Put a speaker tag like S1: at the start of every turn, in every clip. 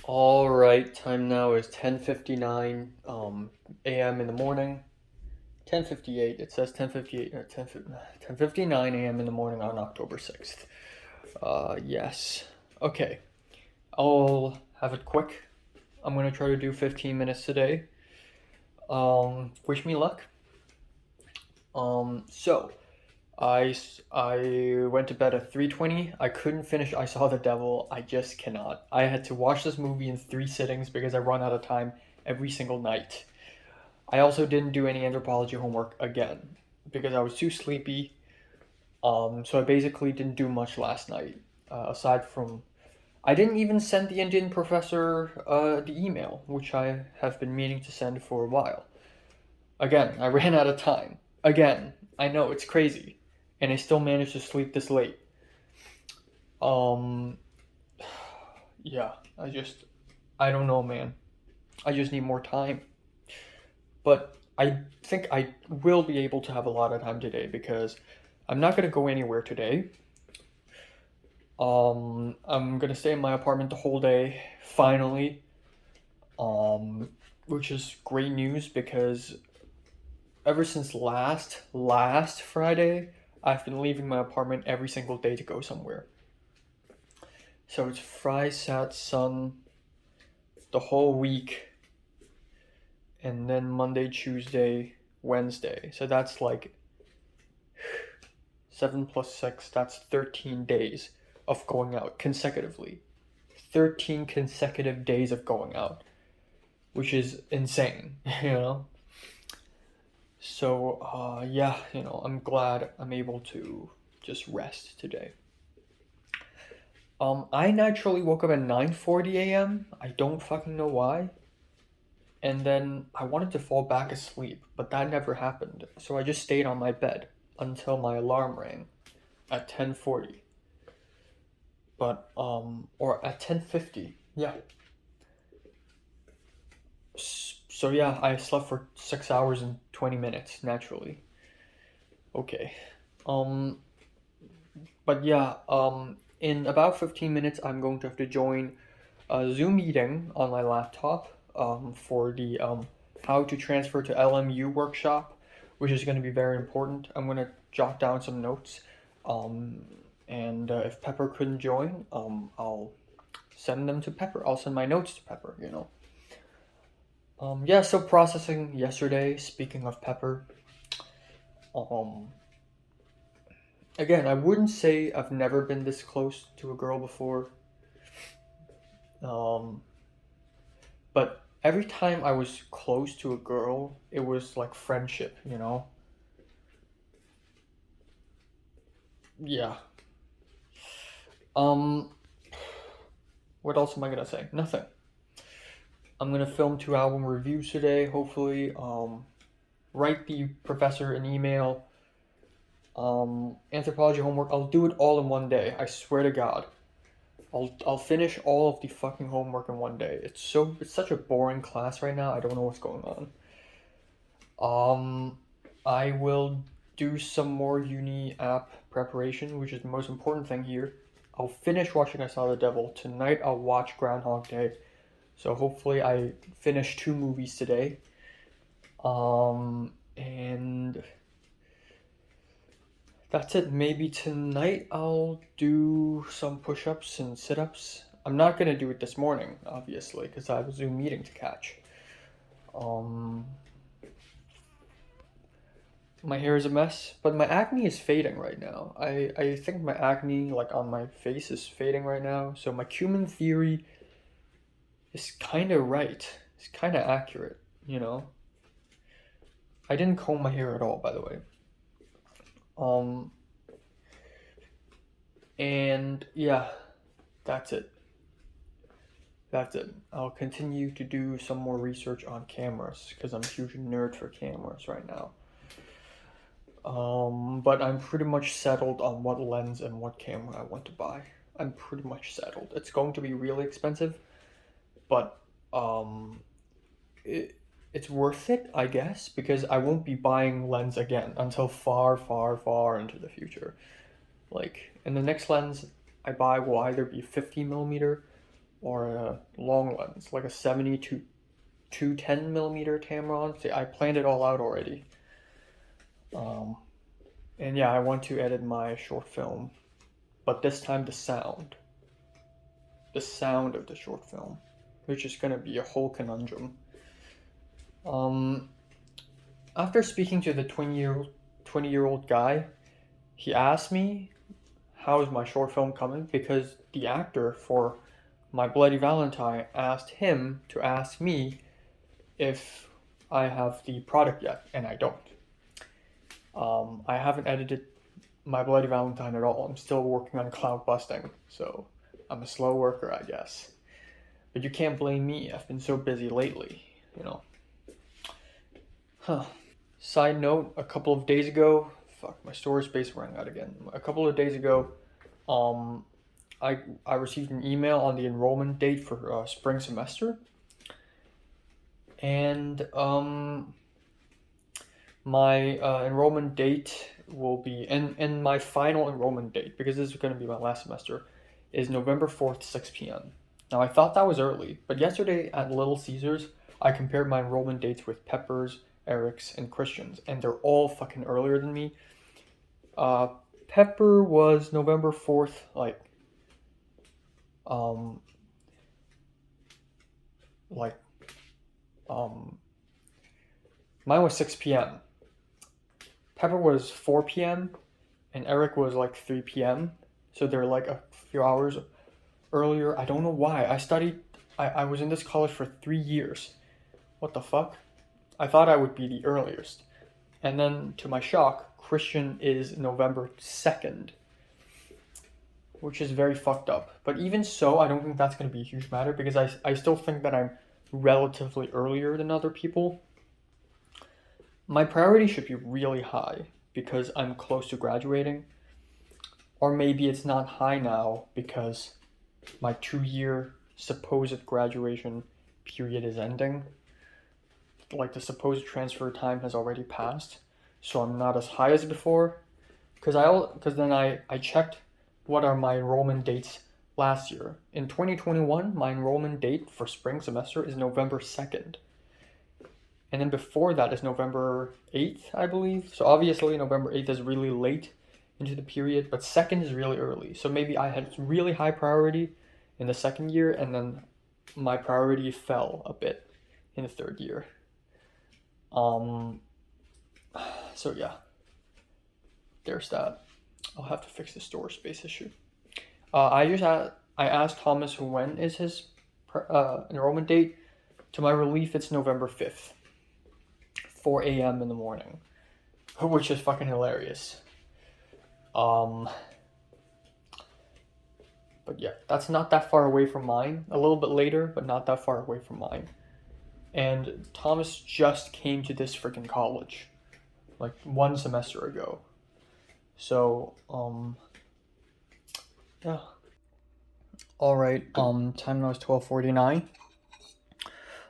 S1: All right, time now is 10:59 a.m. in the morning. 10:58. It says 10:58 or 10:59 a.m. in the morning on October 6th. Yes. Okay. I'll have it quick. I'm going to try to do 15 minutes today. Wish me luck. So I went to bed at 3:20. I couldn't finish I Saw the Devil. I just cannot. I had to watch this movie in 3 sittings because I run out of time every single night. I also didn't do any anthropology homework again because I was too sleepy. So I basically didn't do much last night. Aside from, I didn't even send the Indian professor the email, which I have been meaning to send for a while. Again, I ran out of time. Again, I know it's crazy, and I still managed to sleep this late. Um, yeah, I don't know, man. I just need more time. But I think I will be able to have a lot of time today because I'm not gonna go anywhere today. I'm gonna stay in my apartment the whole day, finally. Um, which is great news because ever since last Friday, I've been leaving my apartment every single day to go somewhere. So it's Friday, Sat, Sun, the whole week, and then Monday, Tuesday, Wednesday. So that's like 7 plus 6. That's 13 days of going out consecutively. 13 consecutive days of going out, which is insane, you know? So, yeah, I'm glad I'm able to just rest today. I naturally woke up at 9:40 a.m. I don't fucking know why. And then I wanted to fall back asleep, but that never happened. So I just stayed on my bed until my alarm rang at 10:40. Or at 10:50. Yeah. So yeah, I slept for 6 hours and 20 minutes naturally. Okay. Um but yeah, in about 15 minutes I'm going to have to join a Zoom meeting on my laptop for the how to transfer to LMU workshop, which is going to be very important. I'm going to jot down some notes. Um, and if Pepper couldn't join, I'll send them to Pepper. I'll send my notes to Pepper. Yeah, so processing yesterday, speaking of Pepper, um, again, I wouldn't say I've never been this close to a girl before. Um, but every time I was close to a girl, it was like friendship. Yeah. Um, what else am I gonna say? Nothing. I'm gonna film 2 album reviews today, hopefully. Write the professor an email. Anthropology homework. I'll do it all in one day. I swear to God. I'll finish all of the fucking homework in one day. It's such a boring class right now. I don't know what's going on. Um, I will do some more uni app preparation, which is the most important thing here. I'll finish watching I Saw the Devil. Tonight I'll watch Groundhog Day. So hopefully I finish 2 movies today. And that's it. Maybe tonight I'll do some push-ups and sit-ups. I'm not gonna do it this morning, obviously, because I have a Zoom meeting to catch. Um, my hair is a mess, but my acne is fading right now. I think my acne, like on my face, is fading right now. So my cumin theory is kind of right. It's kind of accurate. I didn't comb my hair at all, by the way. Um, and yeah, that's it. That's it. I'll continue to do some more research on cameras because I'm a huge nerd for cameras right now. But I'm pretty much settled on what lens and what camera I want to buy. I'm pretty much settled. It's going to be really expensive, but um, it, it's worth it, I guess, because I won't be buying lens again until far, far, far into the future. Like, and the next lens I buy will either be 50 millimeter or a long lens, like a 70 to 210 millimeter Tamron. See, I planned it all out already. Um, and yeah, I want to edit my short film, but this time the sound of the short film, which is gonna be a whole conundrum. Um, After speaking to the 20-year-old guy, he asked me how is my short film coming because the actor for My Bloody Valentine asked him to ask me if I have the product yet, and I don't. I haven't edited My Bloody Valentine at all. I'm still working on cloud busting, so I'm a slow worker, I guess. But you can't blame me. I've been so busy lately, you know. Huh. Side note, a couple of days ago, fuck, my storage space ran out again. A couple of days ago, um, I received an email on the enrollment date for spring semester, and my enrollment date will be, and my final enrollment date, because this is going to be my last semester, is November 4th, 6 p.m. Now, I thought that was early, but yesterday at Little Caesars, I compared my enrollment dates with Pepper's, Eric's, and Christian's, and they're all fucking earlier than me. Pepper was November 4th, um, like, um, mine was 6 p.m. Pepper was 4 p.m. and Eric was like 3 p.m. So they're like a few hours earlier. I don't know why. I was in this college for 3 years. What the fuck? I thought I would be the earliest. And then to my shock, Christian is November 2nd, which is very fucked up. But even so, I don't think that's going to be a huge matter because I still think that I'm relatively earlier than other people. My priority should be really high because I'm close to graduating. Or maybe it's not high now because my 2-year supposed graduation period is ending. Like the supposed transfer time has already passed, so I'm not as high as before. Because then I checked what are my enrollment dates last year. In 2021, my enrollment date for spring semester is November 2nd. And then before that is November 8th, I believe. So obviously November 8th is really late into the period, but 2nd is really early. So maybe I had really high priority in the 2nd year, and then my priority fell a bit in the 3rd year. So yeah, there's that. I'll have to fix the storage space issue. I asked Thomas when is his enrollment date. To my relief, it's November 5th, 4 a.m. in the morning, which is fucking hilarious. But yeah, that's not that far away from mine. A little bit later, but not that far away from mine. And Thomas just came to this freaking college, like 1 semester ago. So, yeah. All right. Time now is 12:49.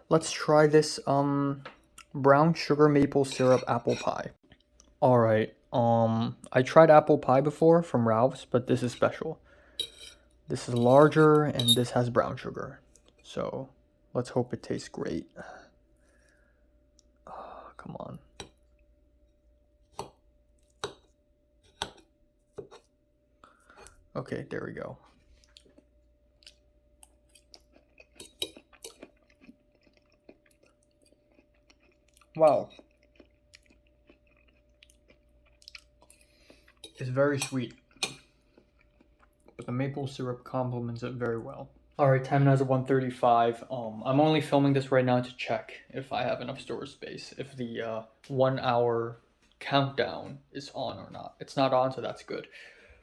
S1: Let's try this brown sugar maple syrup apple pie. All right. I tried apple pie before from Ralph's, but this is special. This is larger and this has brown sugar. So, let's hope it tastes great. Oh, come on. Okay, there we go. Wow. It's very sweet, but the maple syrup complements it very well. Alright, time now is 1:35. I'm only filming this right now to check if I have enough storage space, if the 1 hour countdown is on or not. It's not on, so that's good.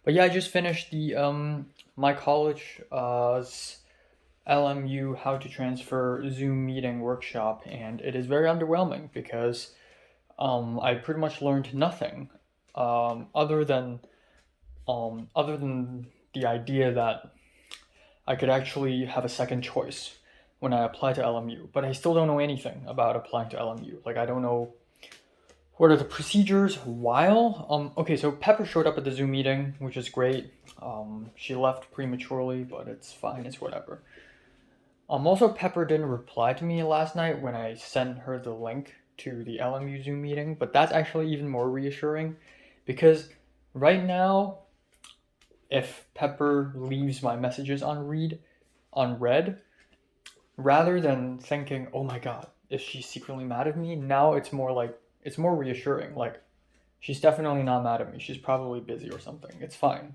S1: But yeah, I just finished the my college LMU how to transfer Zoom meeting workshop, and it is very underwhelming because I pretty much learned nothing other than the idea that I could actually have a second choice when I apply to LMU, but I still don't know anything about applying to LMU. Like, I don't know what are the procedures while. Okay, so Pepper showed up at the Zoom meeting, which is great. She left prematurely, but it's fine, it's whatever. Also, Pepper didn't reply to me last night when I sent her the link to the LMU Zoom meeting, but that's actually even more reassuring because right now, if Pepper leaves my messages unread, rather than thinking, oh my god, is she secretly mad at me? Now it's more reassuring. Like, she's definitely not mad at me. She's probably busy or something. It's fine.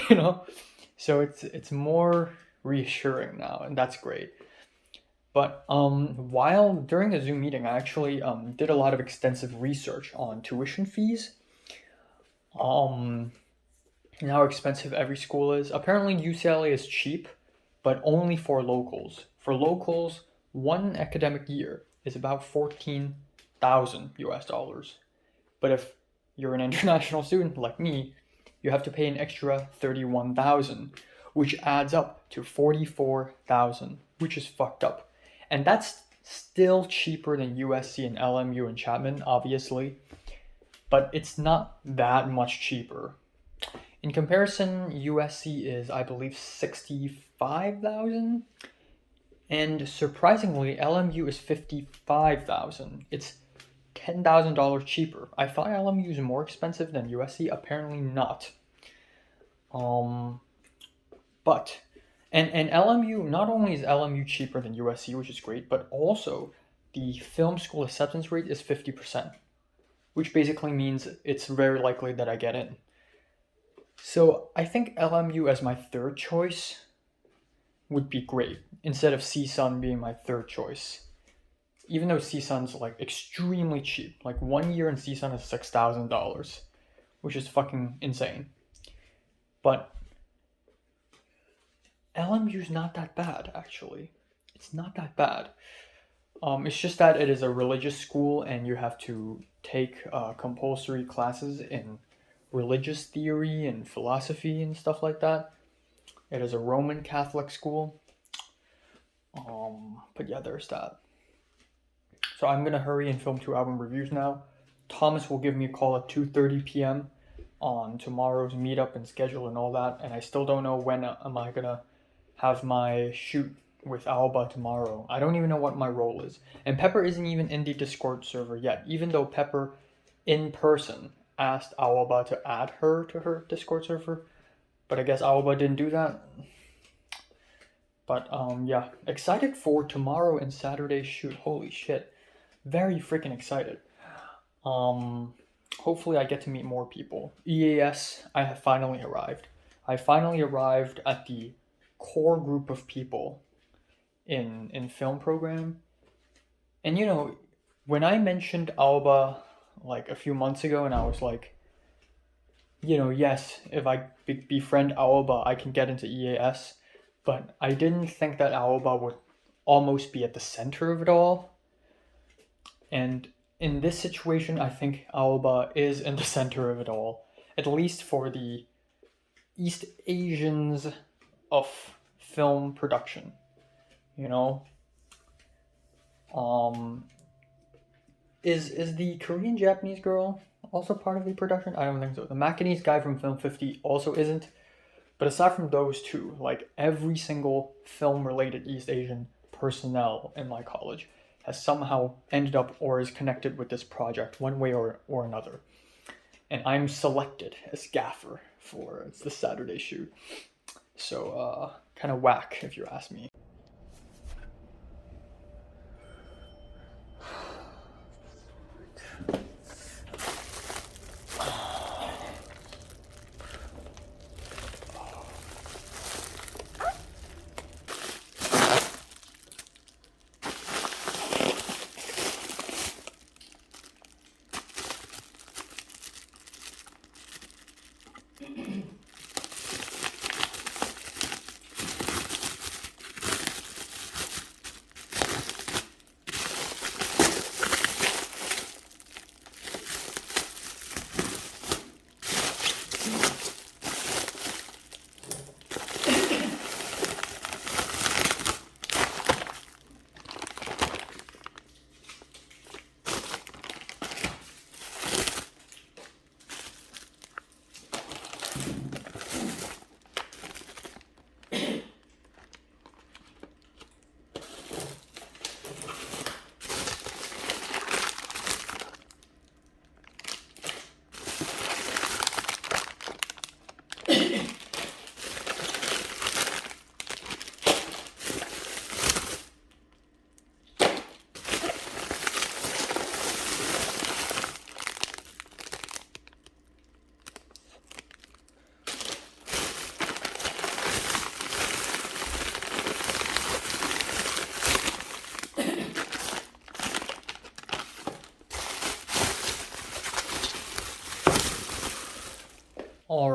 S1: You know? So it's more reassuring now, and that's great. But while during the Zoom meeting, I actually did a lot of extensive research on tuition fees. Um, and how expensive every school is. Apparently, UCLA is cheap, but only for locals. For locals, one academic year is about 14,000 US dollars. But if you're an international student like me, you have to pay an extra 31,000, which adds up to 44,000, which is fucked up. And that's still cheaper than USC and LMU and Chapman, obviously, but it's not that much cheaper. In comparison, USC is, I believe, 65,000, and surprisingly, LMU is 55,000. It's $10,000 cheaper. I thought LMU is more expensive than USC. Apparently not. But and LMU, not only is LMU cheaper than USC, which is great, but also the film school acceptance rate is 50%, which basically means it's very likely that I get in. So I think LMU as my third choice would be great instead of CSUN being my third choice. Even though CSUN's like extremely cheap, like 1 year in CSUN is $6,000, which is fucking insane. But LMU's not that bad, actually. It's not that bad. It's just that it is a religious school and you have to take compulsory classes in religious theory and philosophy and stuff like that. It is a Roman Catholic school. But yeah, there's that. So I'm gonna hurry and film 2 album reviews now. Thomas will give me a call at 2:30 p.m. on tomorrow's meetup and schedule and all that. And I still don't know when am I gonna have my shoot with Alba tomorrow. I don't even know what my role is. And Pepper isn't even in the Discord server yet, even though Pepper in person asked Alba to add her to her Discord server. But I guess Alba didn't do that. But yeah, excited for tomorrow and Saturday's shoot. Holy shit. Very freaking excited. Hopefully I get to meet more people. EAS, I have finally arrived. I finally arrived at the core group of people in film program. And you know, when I mentioned Alba like a few months ago and I was like, you know, yes, if I befriend Alba, I can get into EAS. But I didn't think that Alba would almost be at the center of it all. And in this situation, I think Alba is in the center of it all, at least for the East Asians of film production, you know? Is the Korean Japanese girl also part of the production? I don't think so. The Macanese guy from Film 50 also isn't. But aside from those two, like every single film-related East Asian personnel in my college has somehow ended up or is connected with this project one way or another. And I'm selected as gaffer for the Saturday shoot. So, kind of whack if you ask me.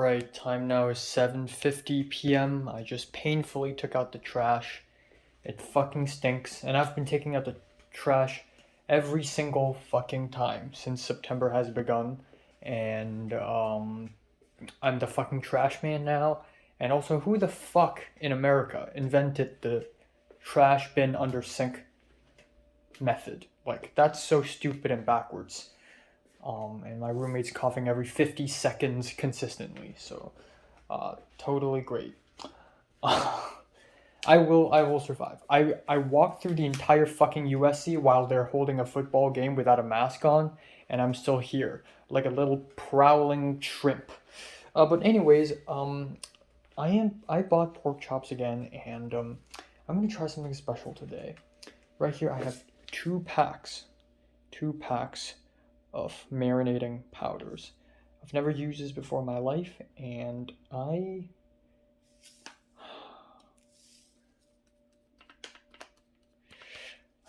S1: Alright, time now is 7:50 p.m. I just painfully took out the trash. It fucking stinks, and I've been taking out the trash every single fucking time since September has begun. And I'm the fucking trash man now. And also, who the fuck in America invented the trash bin under sink method? Like, that's so stupid and backwards. And my roommate's coughing every 50 seconds consistently, so totally great. I will survive. I walked through the entire fucking USC while they're holding a football game without a mask on, and I'm still here, like a little prowling shrimp. But anyways, I bought pork chops again, and I'm gonna try something special today. Right here, I have two packs of marinating powders. I've never used this before in my life, and I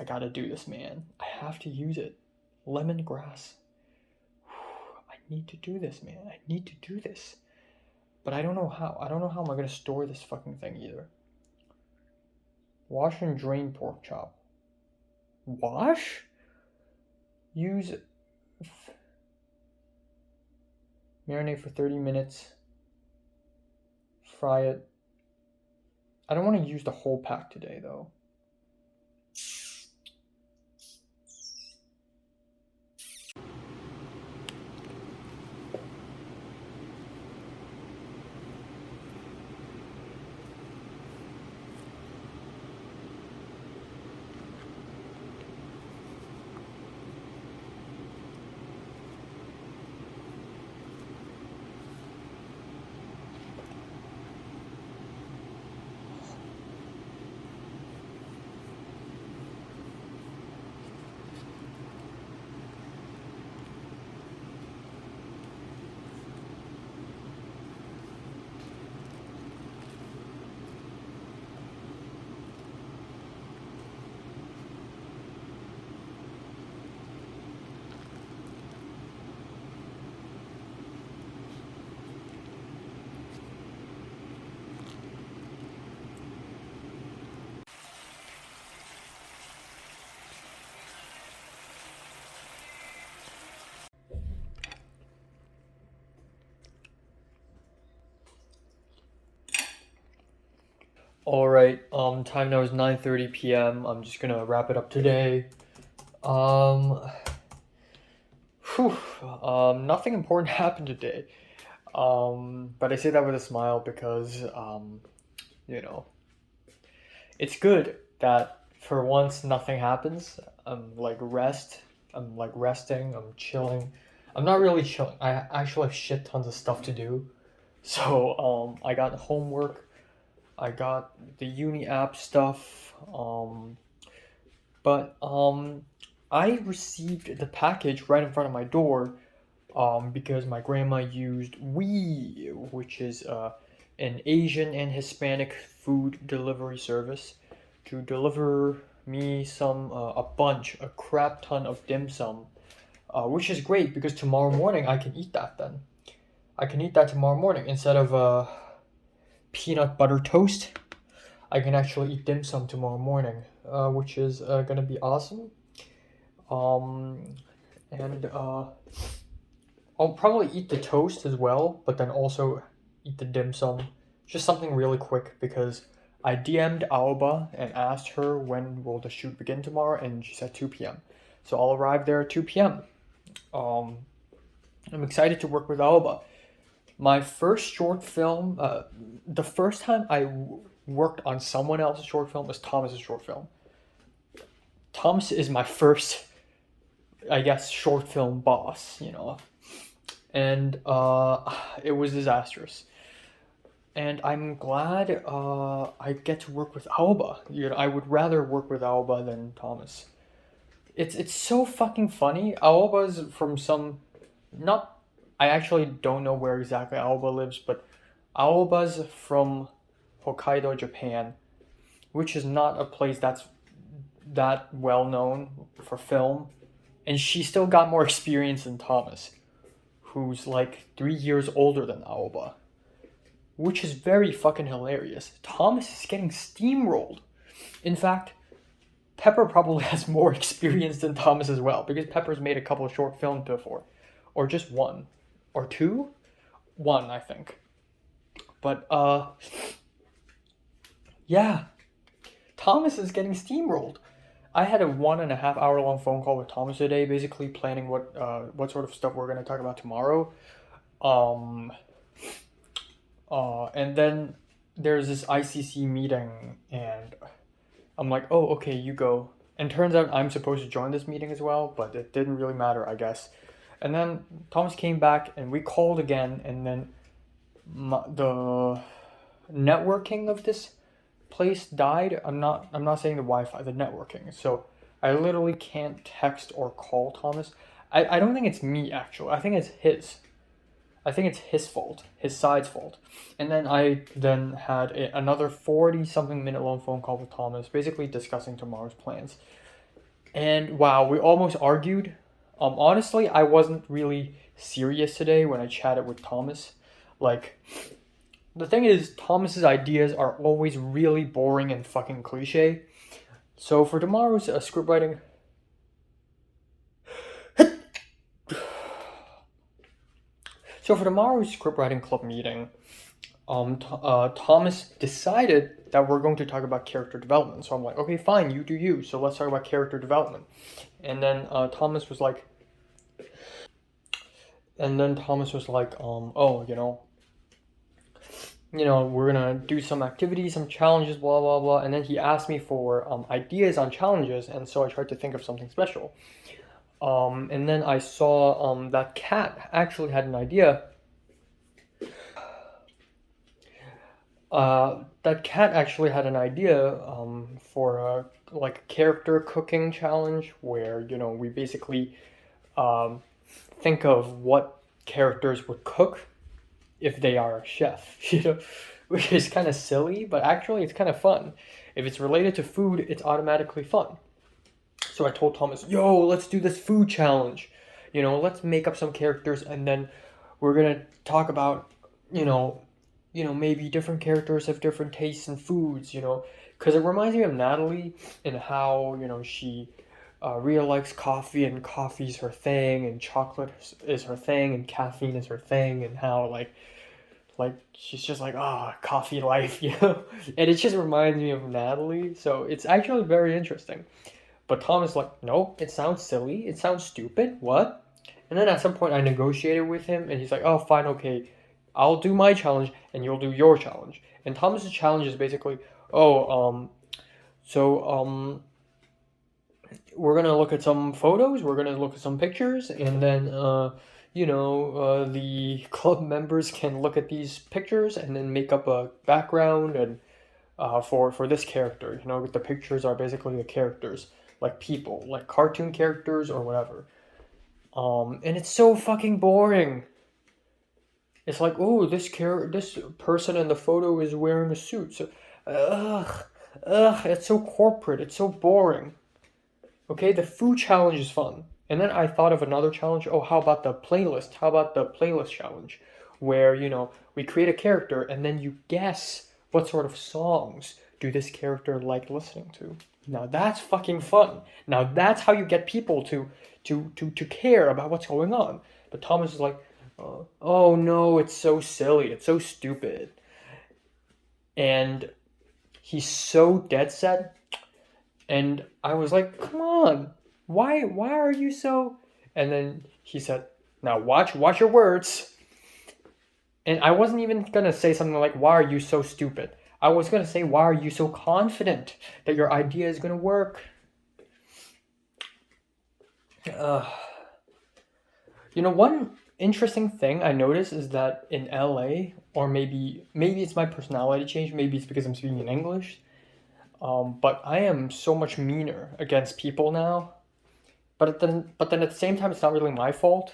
S1: gotta do this, man. I have to use it. Lemongrass. I need to do this, man. I need to do this. But I don't know how. I don't know how I'm gonna store this fucking thing either. Wash and drain pork chop. Wash? Use. Marinate for 30 minutes. Fry it. I don't want to use the whole pack today, though. Alright, time now is 9:30 p.m. I'm just gonna wrap it up today. Um, whew, nothing important happened today. But I say that with a smile because, you know, it's good that for once nothing happens. I'm like resting, I'm chilling. I'm not really chilling. I actually have shit tons of stuff to do. So, I got homework, I got the uni app stuff, but I received the package right in front of my door, because my grandma used We, which is an Asian and Hispanic food delivery service, to deliver me a crap ton of dim sum, which is great because tomorrow morning I can eat that then. I can eat that tomorrow morning instead of peanut butter toast. I can actually eat dim sum tomorrow morning, which is gonna be awesome. Um, and I'll probably eat the toast as well, but then also eat the dim sum. Just something really quick because I DM'd Aoba and asked her when will the shoot begin tomorrow, and she said 2 p.m. So I'll arrive there at 2 p.m. Um, I'm excited to work with Aoba. My first short film, the first time worked on someone else's short film was Thomas's short film. Thomas is my first, I guess, short film boss, and it was disastrous. And I'm glad I get to work with Alba. I would rather work with Alba than Thomas. It's so fucking funny. Alba's from some not. I actually don't know where exactly Alba lives, but Alba's from Hokkaido, Japan, which is not a place that's that well known for film. And she still got more experience than Thomas, who's like 3 years older than Alba. which is very fucking hilarious. Thomas is getting steamrolled. In fact, Pepper probably has more experience than Thomas as well, because Pepper's made a couple of short films before. Or just one. Or two? One, I think. But, yeah. Thomas is getting steamrolled. I had a 1.5 hour long phone call with Thomas today, basically planning what sort of stuff we're gonna talk about tomorrow. And then there's this ICC meeting, and I'm like, oh, okay, you go. And turns out I'm supposed to join this meeting as well, but it didn't really matter, I guess. And then Thomas came back, and we called again, and then the networking of this place died. I'm not saying the Wi-Fi, the networking. So I literally can't text or call Thomas. I don't think it's me, actually. I think it's his fault, his side's fault. And then I had another 40-something minute long phone call with Thomas, basically discussing tomorrow's plans. And wow, we almost argued. Honestly, I wasn't really serious today when I chatted with Thomas. Like, the thing is, Thomas's ideas are always really boring and fucking cliche. So for tomorrow's script writing... So for tomorrow's script writing club meeting, Thomas decided that we're going to talk about character development. So I'm like, okay, fine, you do you. So let's talk about character development. And then Thomas was like, oh, we're gonna do some activities, some challenges, blah blah blah. And then he asked me for ideas on challenges, and so I tried to think of something special. And then I saw that Cat actually had an idea. For a character cooking challenge where we basically think of what characters would cook if they are a chef, which is kind of silly, but actually it's kind of fun. If it's related to food, it's automatically fun. So I told Thomas, yo, let's do this food challenge. Let's make up some characters, and then we're gonna talk about, maybe different characters have different tastes in foods, because it reminds me of Natalie and how, she really likes coffee, and coffee's her thing, and chocolate is her thing, and caffeine is her thing, and how like she's just like, coffee life, and it just reminds me of Natalie. So it's actually very interesting. But Tom is like, no, it sounds silly, it sounds stupid, what? And then at some point I negotiated with him, and he's like, oh, fine, okay, I'll do my challenge, and you'll do your challenge. And Thomas's challenge is basically, we're gonna look at some photos, we're gonna look at some pictures, and then the club members can look at these pictures and then make up a background and for this character. The pictures are basically the characters, like people, like cartoon characters or whatever. And it's so fucking boring. It's like, oh, this person in the photo is wearing a suit. So, it's so corporate. It's so boring. Okay, the food challenge is fun. And then I thought of another challenge. Oh, how about the playlist? How about the playlist challenge? Where, we create a character and then you guess what sort of songs do this character like listening to. Now that's fucking fun. Now that's how you get people to care about what's going on. But Thomas is like, oh no, it's so silly. It's so stupid. And he's so dead set. And I was like, come on, why are you so... And then he said, now watch your words. And I wasn't even going to say something like, why are you so stupid? I was going to say, why are you so confident that your idea is going to work? One interesting thing I noticed is that in LA, or maybe it's my personality change, maybe it's because I'm speaking in English, but I am so much meaner against people now. But then at the same time, it's not really my fault,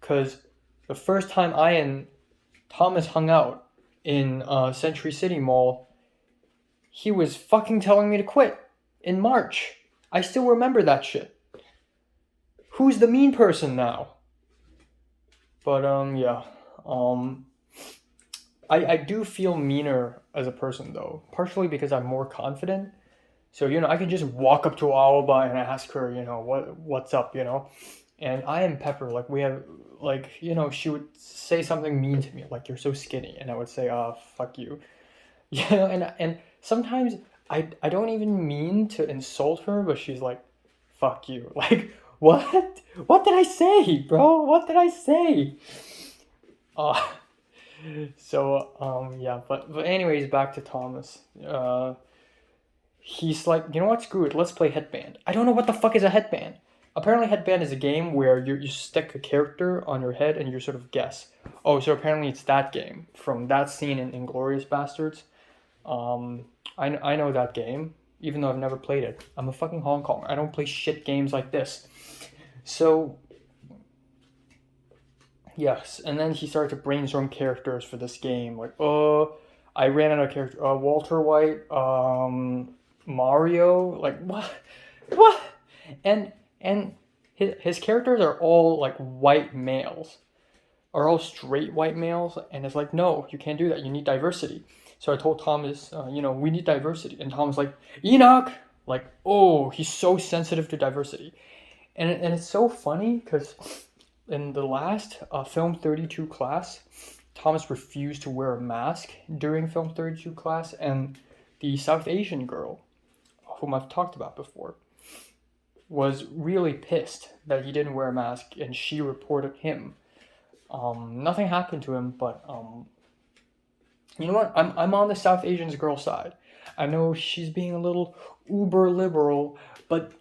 S1: because the first time I and Thomas hung out in Century City Mall, he was fucking telling me to quit in March. I still remember that shit. Who's the mean person now? But yeah. I do feel meaner as a person though, partially because I'm more confident. So, I can just walk up to Alba and ask her, what's up, And I am Pepper. Like we have, like she would say something mean to me, like you're so skinny, and I would say, "Oh, fuck you," And sometimes I don't even mean to insult her, but she's like, "Fuck you," like what? What did I say, bro? What did I say? Uh, so yeah, but anyways, back to Thomas. He's like, you know what? Screw it. Let's play Headband. I don't know what the fuck is a headband. Apparently, Headband is a game where you stick a character on your head and you sort of guess. Oh, so apparently it's that game from that scene in Inglorious Bastards. Um, I know that game, even though I've never played it. I'm a fucking Hong Konger. I don't play shit games like this. So, yes. And then he started to brainstorm characters for this game. Like, I ran out of character. Walter White, Mario. Like, what? What? And his characters are all like white males, are all straight white males, and it's like, no, you can't do that. You need diversity. So I told Thomas, we need diversity, and Tom's like, Enoch, like, oh, he's so sensitive to diversity, and it's so funny because in the last film 32 class, Thomas refused to wear a mask during film 32 class, and the South Asian girl, whom I've talked about before, was really pissed that he didn't wear a mask, and she reported him. Nothing happened to him, but you know what? I'm on the South Asian girl side. I know she's being a little uber liberal, but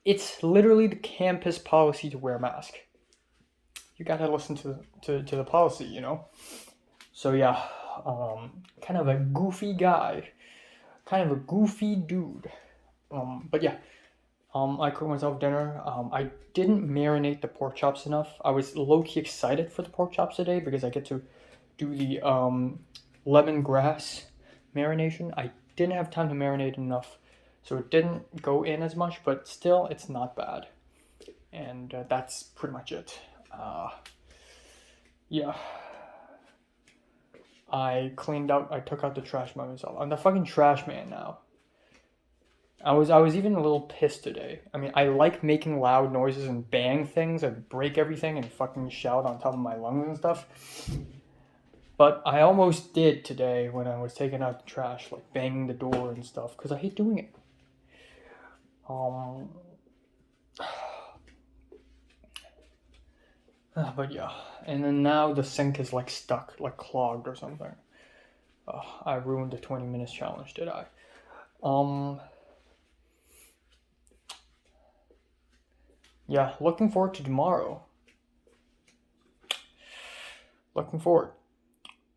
S1: it's literally the campus policy to wear a mask. You gotta listen to the policy, So yeah, kind of a goofy guy, kind of a goofy dude. But yeah, I cooked myself dinner. I didn't marinate the pork chops enough. I was low-key excited for the pork chops today because I get to do the lemongrass marination. I didn't have time to marinate enough, so it didn't go in as much, but still, it's not bad. And that's pretty much it. Yeah. I took out the trash by myself. I'm the fucking trash man now. I was even a little pissed today. I mean, I like making loud noises and bang things and break everything and fucking shout on top of my lungs and stuff. But I almost did today when I was taking out the trash, like banging the door and stuff, because I hate doing it. But yeah, and then now the sink is like stuck, like clogged or something. I ruined the 20 minutes challenge, did I? Yeah, looking forward to tomorrow. Looking forward.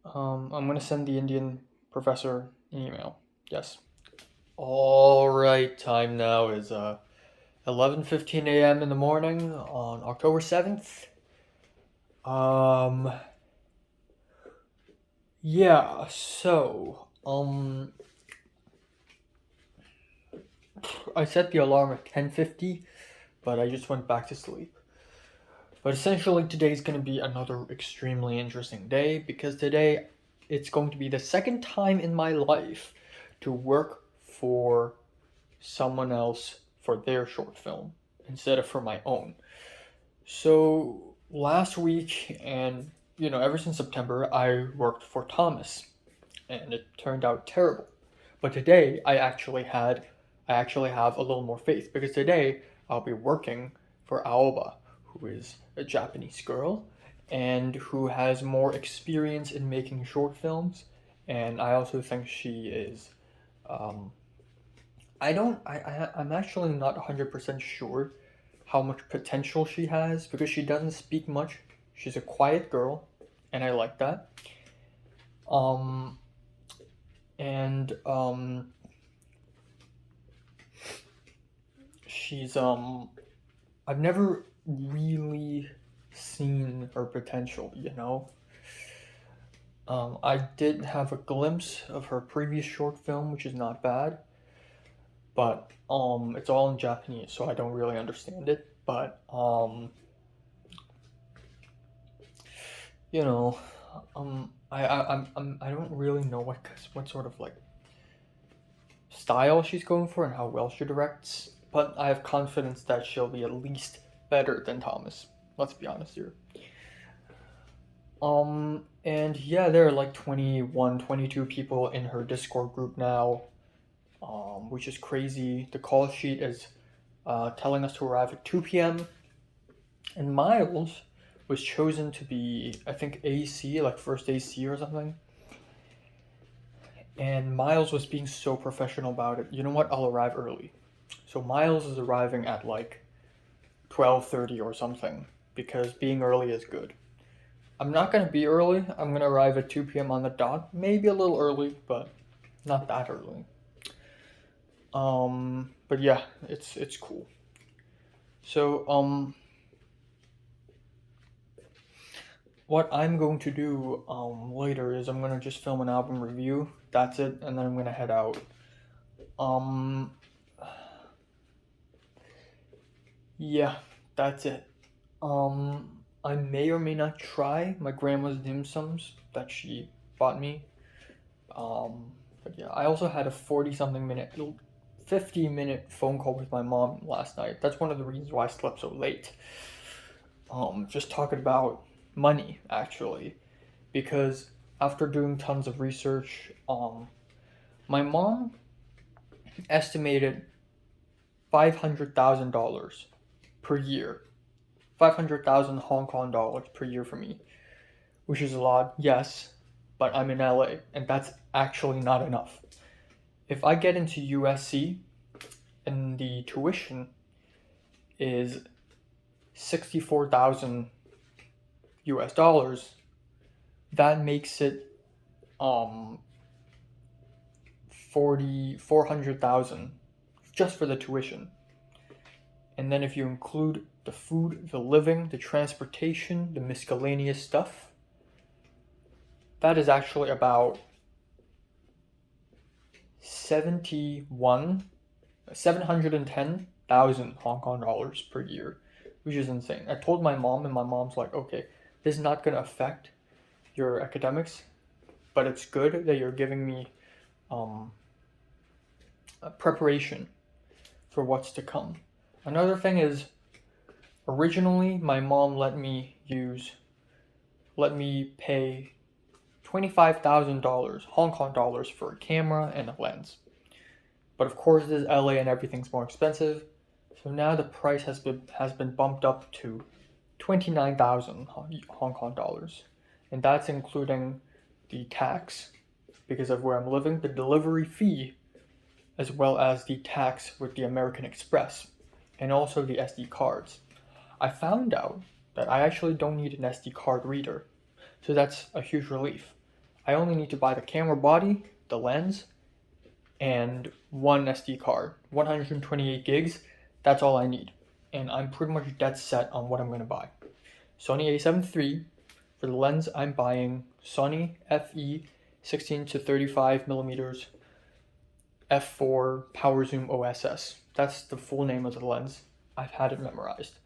S1: I'm gonna send the Indian professor an email. Yes. All right. Time now is 11:15 a.m. in the morning on October 7th. Yeah. So I set the alarm at 10:50, but I just went back to sleep. But essentially, today's going to be another extremely interesting day because today it's going to be the second time in my life to work for someone else for their short film instead of for my own. So last week and ever since September, I worked for Thomas, and it turned out terrible. But today, I actually have a little more faith because today I'll be working for Aoba, who is a Japanese girl and who has more experience in making short films. And I also think she is. I'm actually not 100% sure how much potential she has because she doesn't speak much. She's a quiet girl, and I like that. And she's I've never really seen her potential. I did have a glimpse of her previous short film, which is not bad, but it's all in Japanese, so I don't really understand it. But you know, I don't really know what sort of like style she's going for and how well she directs, but I have confidence that she'll be at least better than Thomas. Let's be honest here. And yeah, there are like 21, 22 people in her Discord group now, which is crazy. The call sheet is telling us to arrive at 2 p.m. And Miles was chosen to be, I think, AC, like first AC or something. And Miles was being so professional about it. You know what? I'll arrive early. So Miles is arriving at like 12:30 or something because being early is good. I'm not gonna be early. I'm gonna arrive at 2 p.m. on the dot. Maybe a little early, but not that early. But yeah, it's cool. So what I'm going to do later is I'm gonna just film an album review. That's it, and then I'm gonna head out. Um, yeah, that's it. I may or may not try my grandma's dim sums that she bought me. But yeah, I also had a 40 something minute, 50-minute phone call with my mom last night. That's one of the reasons why I slept so late. Just talking about money actually, because after doing tons of research, my mom estimated $500,000 per year, 500,000 Hong Kong dollars per year for me, which is a lot, yes, but I'm in LA, and that's actually not enough. If I get into USC and the tuition is 64,000 US dollars, that makes it 400,000 just for the tuition. And then if you include the food, the living, the transportation, the miscellaneous stuff, that is actually about 710,000 Hong Kong dollars per year, which is insane. I told my mom, and my mom's like, okay, this is not going to affect your academics, but it's good that you're giving me a preparation for what's to come. Another thing is, originally my mom let me pay $25,000 Hong Kong dollars for a camera and a lens. But of course, this is LA and everything's more expensive. So now the price has been bumped up to 29,000 Hong Kong dollars, and that's including the tax because of where I'm living, the delivery fee, as well as the tax with the American Express, and also the SD cards. I found out that I actually don't need an SD card reader, so that's a huge relief. I only need to buy the camera body, the lens, and one SD card, 128 gigs. That's all I need, and I'm pretty much dead set on what I'm going to buy. Sony a7 III. For the lens, I'm buying Sony FE 16 to 35 millimeters f4 Power Zoom OSS. That's the full name of the lens. I've had it memorized.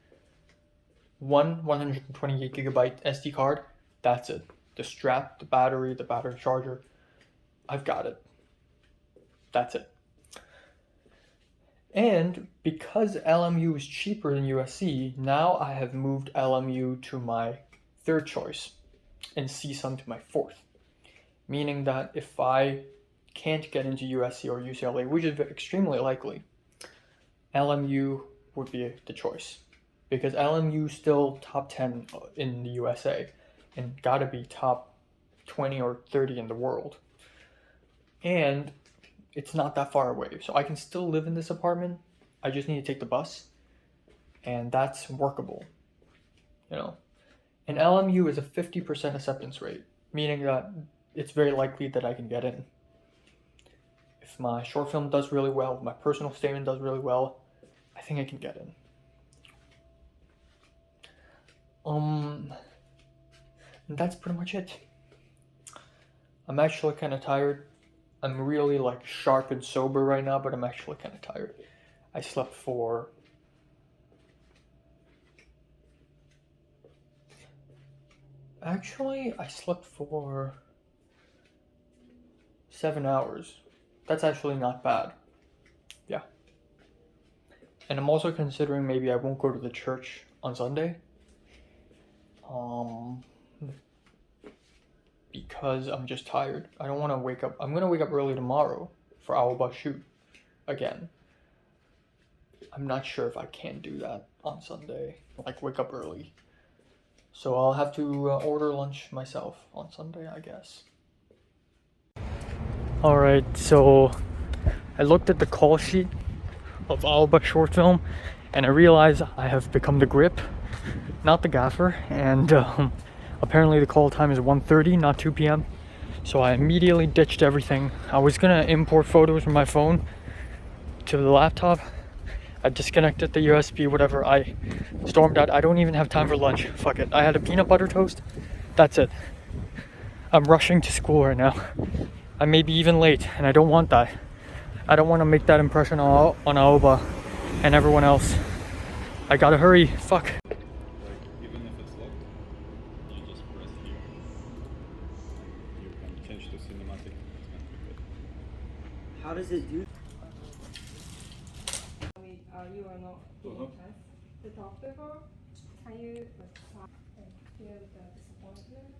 S1: One 128 gigabyte SD card. That's it. The strap, the battery charger. I've got it. That's it. And because LMU is cheaper than USC, now I have moved LMU to my third choice and CSUN to my fourth. Meaning that if I can't get into USC or UCLA, which is extremely likely, LMU would be the choice. Because LMU is still top 10 in the USA and gotta be top 20 or 30 in the world. And it's not that far away, so I can still live in this apartment. I just need to take the bus, and that's workable, you know. And LMU is a 50% acceptance rate, meaning that it's very likely that I can get in. If my short film does really well, if my personal statement does really well, I think I can get in. And that's pretty much it. I'm actually kind of tired. I'm really like sharp and sober right now, but I'm actually kind of tired. I slept for I slept for 7 hours. That's actually not bad. Yeah. And I'm also considering maybe I won't go to the church on Sunday. Because I'm just tired. I don't want to wake up. I'm going to wake up early tomorrow for our bus shoot again. I'm not sure if I can do that on Sunday, like wake up early. So I'll have to order lunch myself on Sunday, I guess. Alright, so I looked at the call sheet of Alba short film and I realized I have become the grip, not the gaffer, and apparently the call time is 1:30, not 2 p.m. So I immediately ditched everything. I was gonna import photos from my phone to the laptop. I disconnected the USB, whatever. I stormed out. I don't even have time for lunch. Fuck it. I had a peanut butter toast. That's it. I'm rushing to school right now. I may be even late, and I don't want that. I don't want to make that impression on Aoba and everyone else. I gotta hurry. Fuck.
S2: Like, even if it's locked, you just press here. You can change to cinematic. It's gonna be good.
S3: How does it do?
S4: You are not giving us the talk before. Can you stop and feel the disappointment?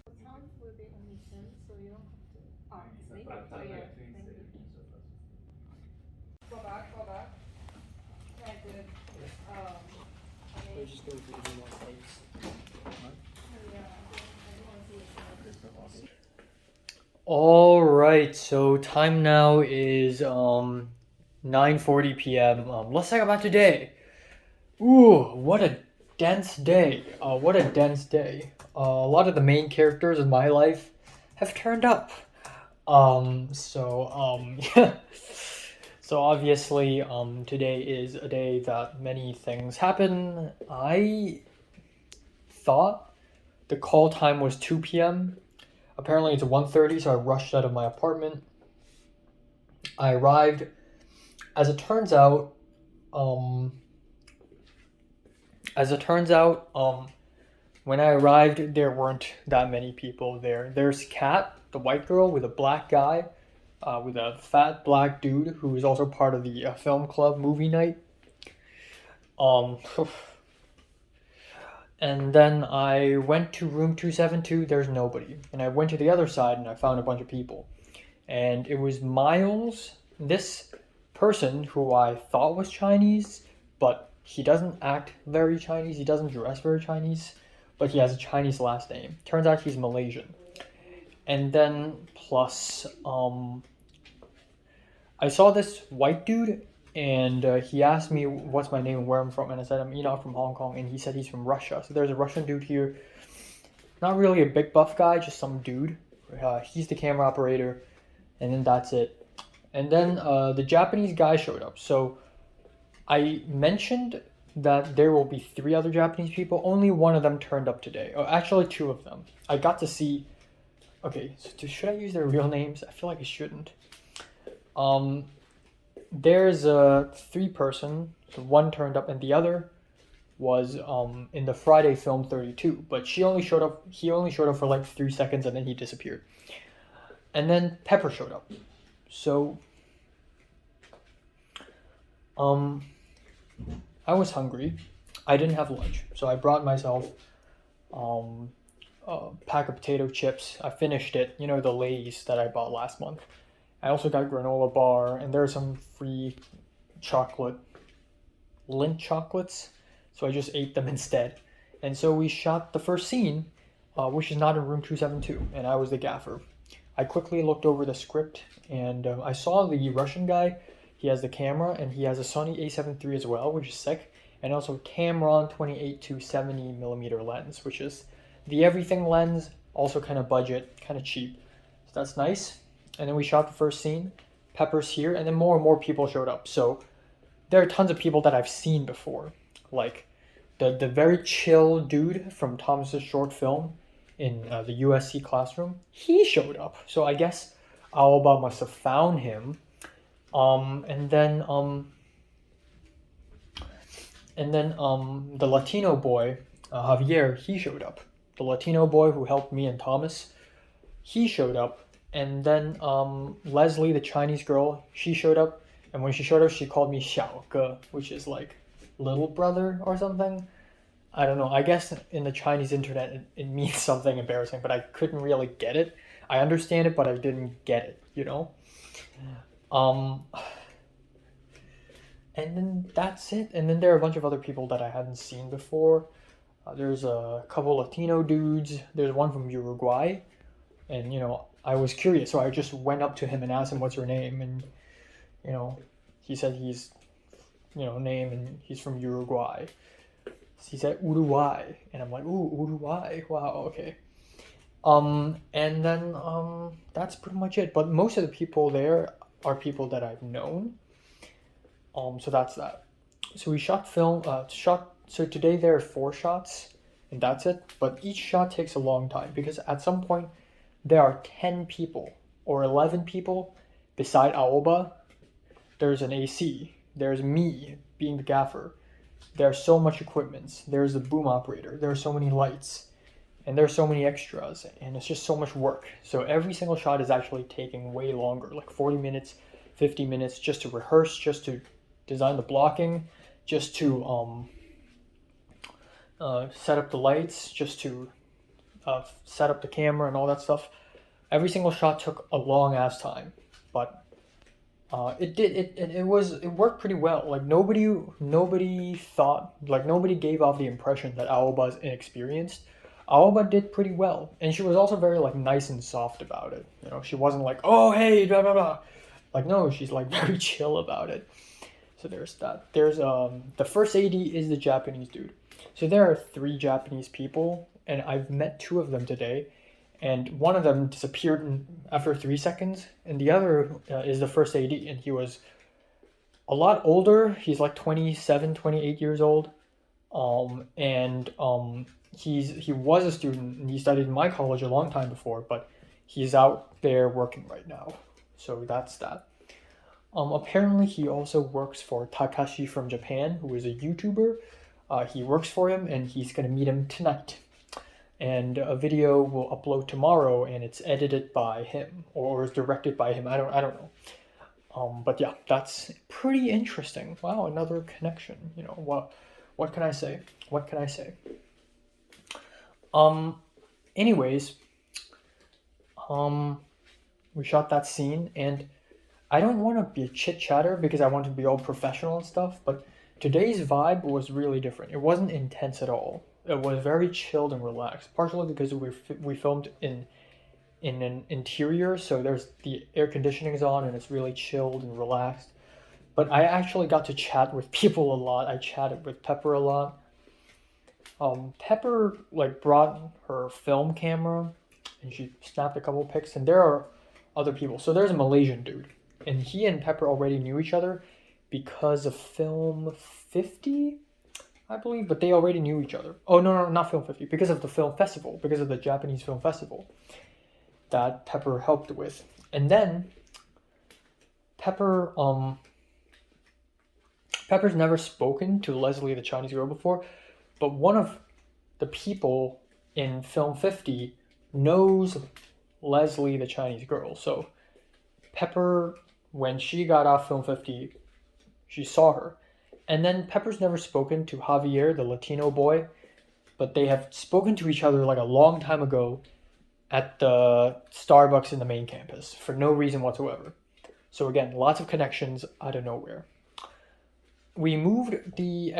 S4: The sound will be on mission, so you don't have to. See? So yeah, thank you. Go back. Right, good. I mean,
S3: Just go through the more things.
S4: yeah, I don't want to see it.
S1: Alright, so time now is 9:40 p.m. Let's talk about today. Ooh, what a dense day. What a dense day. A lot of the main characters in my life have turned up. Yeah. So obviously, today is a day that many things happen. I thought the call time was 2 p.m. Apparently it's 1:30, so I rushed out of my apartment. I arrived. As it turns out, when I arrived, there weren't that many people there. There's Kat, the white girl, with a black guy, with a fat black dude who is also part of the film club movie night. And then I went to room 272. There's nobody, and I went to the other side and I found a bunch of people, and it was Miles. This person who I thought was Chinese, but he doesn't act very Chinese, he doesn't dress very Chinese, but he has a Chinese last name. Turns out he's Malaysian. And then plus, I saw this white dude, and he asked me what's my name and where I'm from, and I said I'm Enoch from Hong Kong, and he said he's from Russia. So there's a Russian dude here, not really a big buff guy, just some dude. He's the camera operator, and then that's it. And then the Japanese guy showed up. So I mentioned that there will be 3 other Japanese people. Only one of them turned up today. Oh, actually 2 of them. I got to see. Okay, so should I use their real names? I feel like I shouldn't. There's a 3-person. So one turned up, and the other was in the Friday film 32. But he only showed up for like 3 seconds, and then he disappeared. And then Pepper showed up. So, I was hungry. I didn't have lunch, so I brought myself a pack of potato chips. I finished it, you know, the Lay's that I bought last month. I also got granola bar, and there's some free Lindt chocolates, so I just ate them instead. And so we shot the first scene, which is not in room 272, and I was the gaffer. I quickly looked over the script, and I saw the Russian guy. He has the camera, and he has a Sony a7 III as well, which is sick, and also Tamron 28 to 70mm lens, which is the everything lens, also kind of budget, kind of cheap. So that's nice. And then we shot the first scene. Pepper's here, and then more and more people showed up. So there are tons of people that I've seen before, like the very chill dude from Thomas's short film in the USC classroom. He showed up, so I guess Aoba must have found him. And then the Latino boy, Javier, he showed up. The Latino boy who helped me and Thomas, he showed up. and then Leslie, the Chinese girl, she showed up, and when she showed up, she called me 小哥, which is like little brother or something. I don't know. I guess in the Chinese internet it means something embarrassing, but I couldn't really get it. I understand it, but I didn't get it, you know? Um, and then that's it. And then there are a bunch of other people that I hadn't seen before. There's a couple Latino dudes. There's one from Uruguay. And, I was curious, so I just went up to him and asked him, what's your name? And, he said he's, name, and he's from Uruguay. He said Uruguay, and I'm like, ooh, Uruguay, wow, okay. And then that's pretty much it. But most of the people there are people that I've known. So that's that. So we shot film. So today there are 4 shots, and that's it. But each shot takes a long time because at some point there are 10 people or 11 people beside Aoba. There's an AC. There's me being the gaffer. There's so much equipment. There's the boom operator. There are so many lights. And there's so many extras. And it's just so much work. So every single shot is actually taking way longer. Like 40 minutes, 50 minutes just to rehearse, just to design the blocking, just to set up the lights, just to set up the camera and all that stuff. Every single shot took a long ass time. But it worked pretty well. Like nobody thought, like nobody gave off the impression that Aoba's inexperienced. Aoba did pretty well, and she was also very like nice and soft about it. She wasn't like, oh hey, blah blah blah. Like no, she's like very chill about it. So there's that. There's the first AD is the Japanese dude. So there are 3 Japanese people, and I've met 2 of them today. And one of them disappeared after 3 seconds, and the other is the first AD, and he was a lot older. He's like 27, 28 years old, and he was a student, and he studied in my college a long time before, but he's out there working right now. So that's that. Apparently, he also works for Takashi from Japan, who is a YouTuber. He works for him, and he's gonna meet him tonight. And a video will upload tomorrow, and it's edited by him or is directed by him. I don't know. But yeah, that's pretty interesting. Wow, another connection. What can I say? What can I say? Anyways, we shot that scene, and I don't want to be a chit chatter because I want to be all professional and stuff. But today's vibe was really different. It wasn't intense at all. It was very chilled and relaxed, partially because we filmed in an interior, so there's the air conditioning is on and it's really chilled and relaxed. But I actually got to chat with people a lot. I chatted with Pepper a lot. Pepper like brought her film camera and she snapped a couple pics, and there are other people. So there's a Malaysian dude, and he and Pepper already knew each other because of Film 50. I believe, but they already knew each other. Oh, no, not Film 50. Because of the film festival. Because of the Japanese film festival that Pepper helped with. And then, Pepper's never spoken to Leslie, the Chinese girl, before. But one of the people in Film 50 knows Leslie, the Chinese girl. So, Pepper, when she got off Film 50, she saw her. And then Pepper's never spoken to Javier, the Latino boy, but they have spoken to each other like a long time ago at the Starbucks in the main campus for no reason whatsoever. So again, lots of connections out of nowhere. We moved the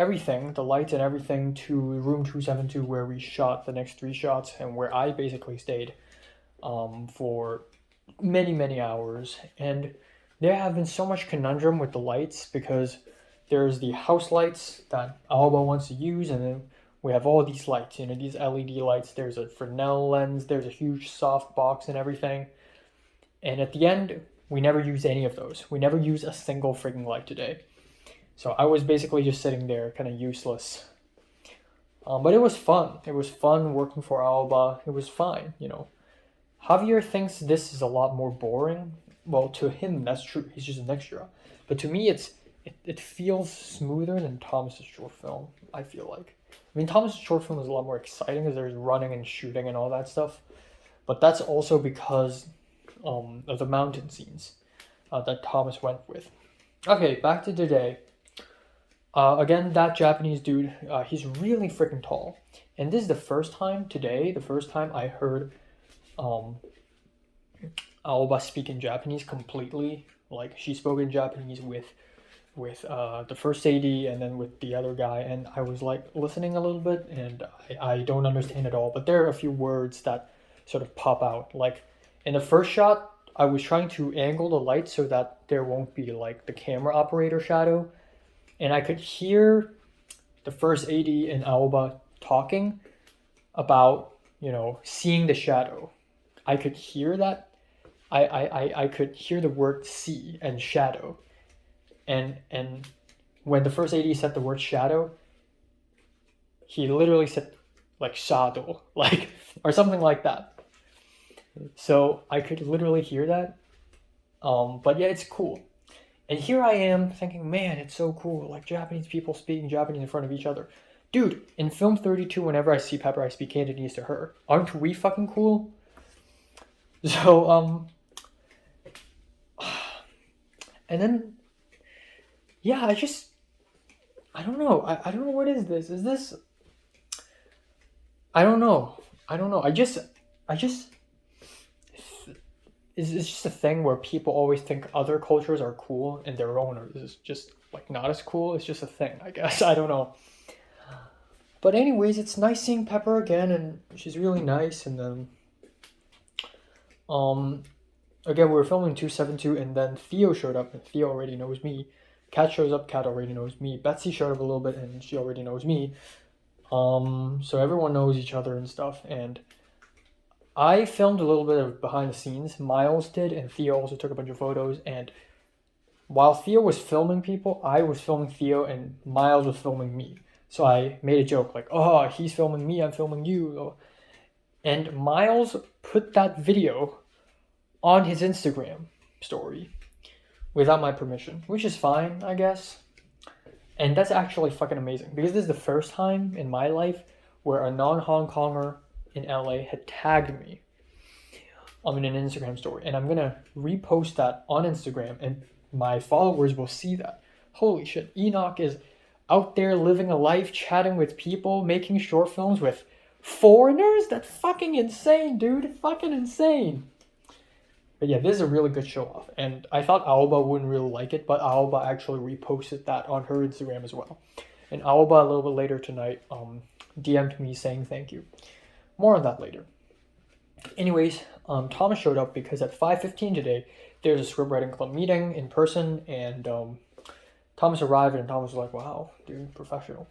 S1: lights and everything, to room 272 where we shot the next 3 shots and where I basically stayed for many, many hours. And there have been so much conundrum with the lights because there's the house lights that Aoba wants to use, and then we have all these lights, these LED lights. There's a Fresnel lens, there's a huge soft box and everything. And at the end, we never use any of those. We never use a single freaking light today. So I was basically just sitting there, kind of useless. But it was fun. It was fun working for Aoba. It was fine, Javier thinks this is a lot more boring. Well, to him, that's true. He's just an extra. But to me, it feels smoother than Thomas's short film, I feel like. I mean, Thomas's short film is a lot more exciting because there's running and shooting and all that stuff. But that's also because of the mountain scenes that Thomas went with. Okay, back to today. Again, that Japanese dude, he's really freaking tall. And this is the first time I heard Aoba speak in Japanese completely. Like, she spoke in Japanese with the first AD and then with the other guy, and I was like listening a little bit, and I don't understand it all, but there are a few words that sort of pop out. Like in the first shot, I was trying to angle the light so that there won't be like the camera operator shadow, and I could hear the first AD and Aoba talking about, seeing the shadow. I could hear that. I could hear the word see and shadow. And when the first AD said the word shadow, he literally said like shadow, like, or something like that. So I could literally hear that. But yeah, it's cool. And here I am thinking, man, it's so cool. Like Japanese people speaking Japanese in front of each other. Dude, in film 32, whenever I see Pepper, I speak Cantonese to her. Aren't we fucking cool? So, and then, yeah, I don't know. I don't know, what is this? Is this, I don't know. It's just a thing where people always think other cultures are cool and their own is just like not as cool. It's just a thing, I guess. I don't know. But anyways, it's nice seeing Pepper again, and she's really nice. And then, again, we were filming 272, and then Theo showed up, and Theo already knows me. Kat shows up, Kat already knows me. Betsy showed up a little bit, and she already knows me. So everyone knows each other and stuff. And I filmed a little bit of behind the scenes. Miles did, and Theo also took a bunch of photos. And while Theo was filming people, I was filming Theo, and Miles was filming me. So I made a joke like, oh, he's filming me, I'm filming you. And Miles put that video on his Instagram story without my permission, which is fine, I guess. And that's actually fucking amazing, because this is the first time in my life where a non-Hong Konger in LA had tagged me in an Instagram story. And I'm gonna repost that on Instagram, and my followers will see that. Holy shit, Enoch is out there living a life, chatting with people, making short films with foreigners? That's fucking insane, dude. Fucking insane. But yeah, this is a really good show off. And I thought Aoba wouldn't really like it, but Aoba actually reposted that on her Instagram as well. And Aoba, a little bit later tonight, DM'd me saying thank you. More on that later. Anyways, Thomas showed up because at 5:15 today, there's a scriptwriting club meeting in person, and Thomas arrived, and Thomas was like, wow, dude, professional.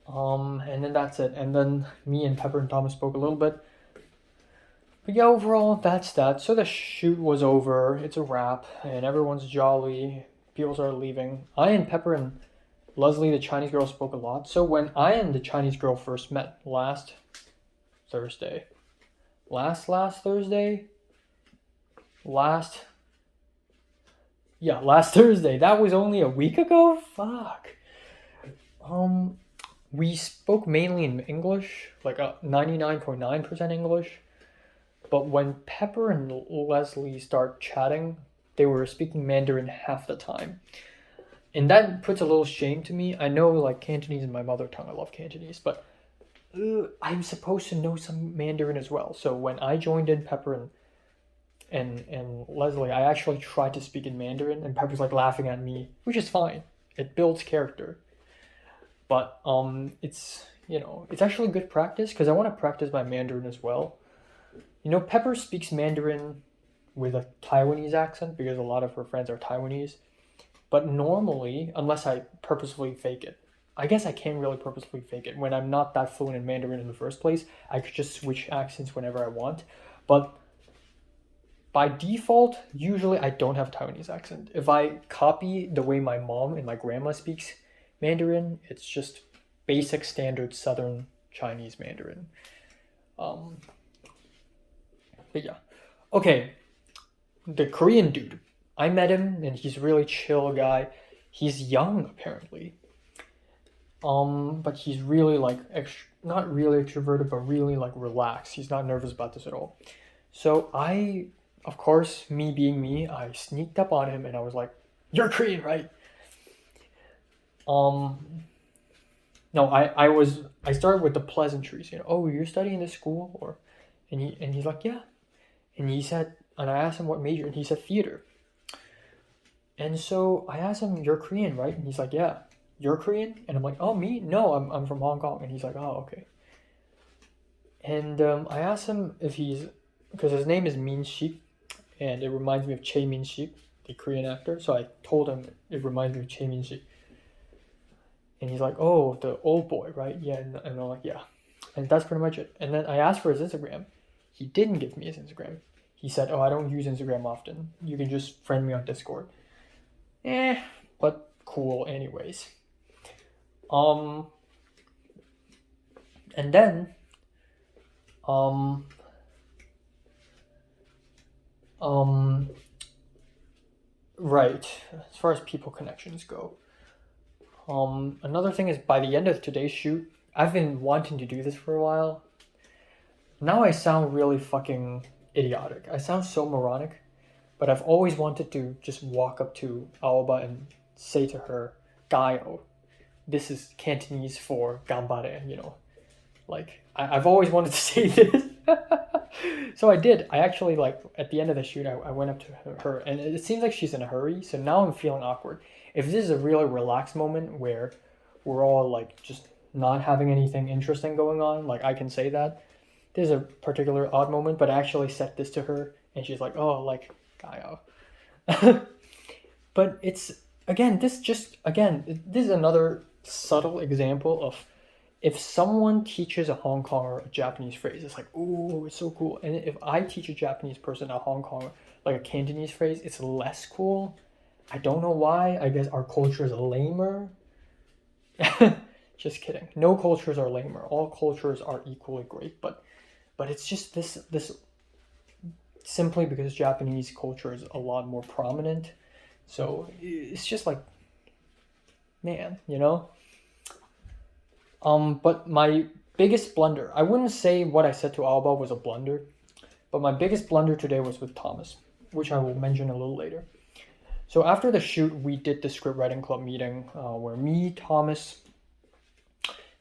S1: And then that's it. And then me and Pepper and Thomas spoke a little bit. But yeah, overall, that's that. So the shoot was over. It's a wrap, and everyone's jolly. People started leaving. I and Pepper and Leslie, the Chinese girl, spoke a lot. So when I and the Chinese girl first met last Thursday, last Thursday, that was only a week ago? Fuck. We spoke mainly in English, like 99.9% English. But when Pepper and Leslie start chatting, they were speaking Mandarin half the time. And that puts a little shame to me. I know, like, Cantonese is my mother tongue. I love Cantonese, but I'm supposed to know some Mandarin as well. So when I joined in Pepper and Leslie, I actually tried to speak in Mandarin, and Pepper's like laughing at me, which is fine. It builds character. But it's actually good practice, because I want to practice my Mandarin as well. Pepper speaks Mandarin with a Taiwanese accent because a lot of her friends are Taiwanese. But normally, unless I purposefully fake it, I guess I can't really purposefully fake it. When I'm not that fluent in Mandarin in the first place, I could just switch accents whenever I want. But by default, usually I don't have a Taiwanese accent. If I copy the way my mom and my grandma speaks Mandarin, it's just basic standard Southern Chinese Mandarin. But yeah. Okay. The Korean dude. I met him, and he's a really chill guy. He's young, apparently. But he's really, like, not really extroverted, but really, like, relaxed. He's not nervous about this at all. So I of course, me being me, I sneaked up on him and I was like, "You're Korean, right?" No, I started with the pleasantries. Oh, you're studying this school, or he's like, yeah, and he said, and I asked him what major, and he said theater. And so I asked him, "You're Korean, right?" And he's like, "Yeah." "You're Korean?" And I'm like, "Oh, me? No, I'm from Hong Kong." And he's like, "Oh, okay." And I asked him if he's, because his name is Min Sik, and it reminds me of Chae Min Sik, the Korean actor. So I told him it reminds me of Chae Min Sik. And he's like, "Oh, the old boy, right?" "Yeah." And I'm like, "Yeah." And that's pretty much it. And then I asked for his Instagram. He didn't give me his Instagram. He said, "Oh, I don't use Instagram often. You can just friend me on Discord." But cool anyways. And then, um, right, as far as people connections go, another thing is by the end of today's shoot, I've been wanting to do this for a while. Now I sound really fucking idiotic. I sound so moronic, but I've always wanted to just walk up to Aoba and say to her, "Gaio." This is Cantonese for "ganbare," Like, I've always wanted to say this. So I did. I actually, like, at the end of the shoot, I went up to her, and it seems like she's in a hurry, so now I'm feeling awkward. If this is a really relaxed moment where we're all, like, just not having anything interesting going on, like, I can say that. This is a particular odd moment, but I actually said this to her, and she's like, "Oh, like, Gaio." But it's, again, this is another subtle example of, if someone teaches a Hong Kong or a Japanese phrase, it's like, "Ooh, it's so cool." And if I teach a Japanese person a Hong Kong, like a Cantonese phrase, it's less cool. I don't know why. I guess our culture is lamer. Just kidding. No cultures are lamer. All cultures are equally great. But it's just this simply because Japanese culture is a lot more prominent. So it's just like, man, But my biggest blunder, I wouldn't say what I said to Alba was a blunder, but my biggest blunder today was with Thomas, which I will mention a little later. So after the shoot, we did the script writing club meeting where me, Thomas,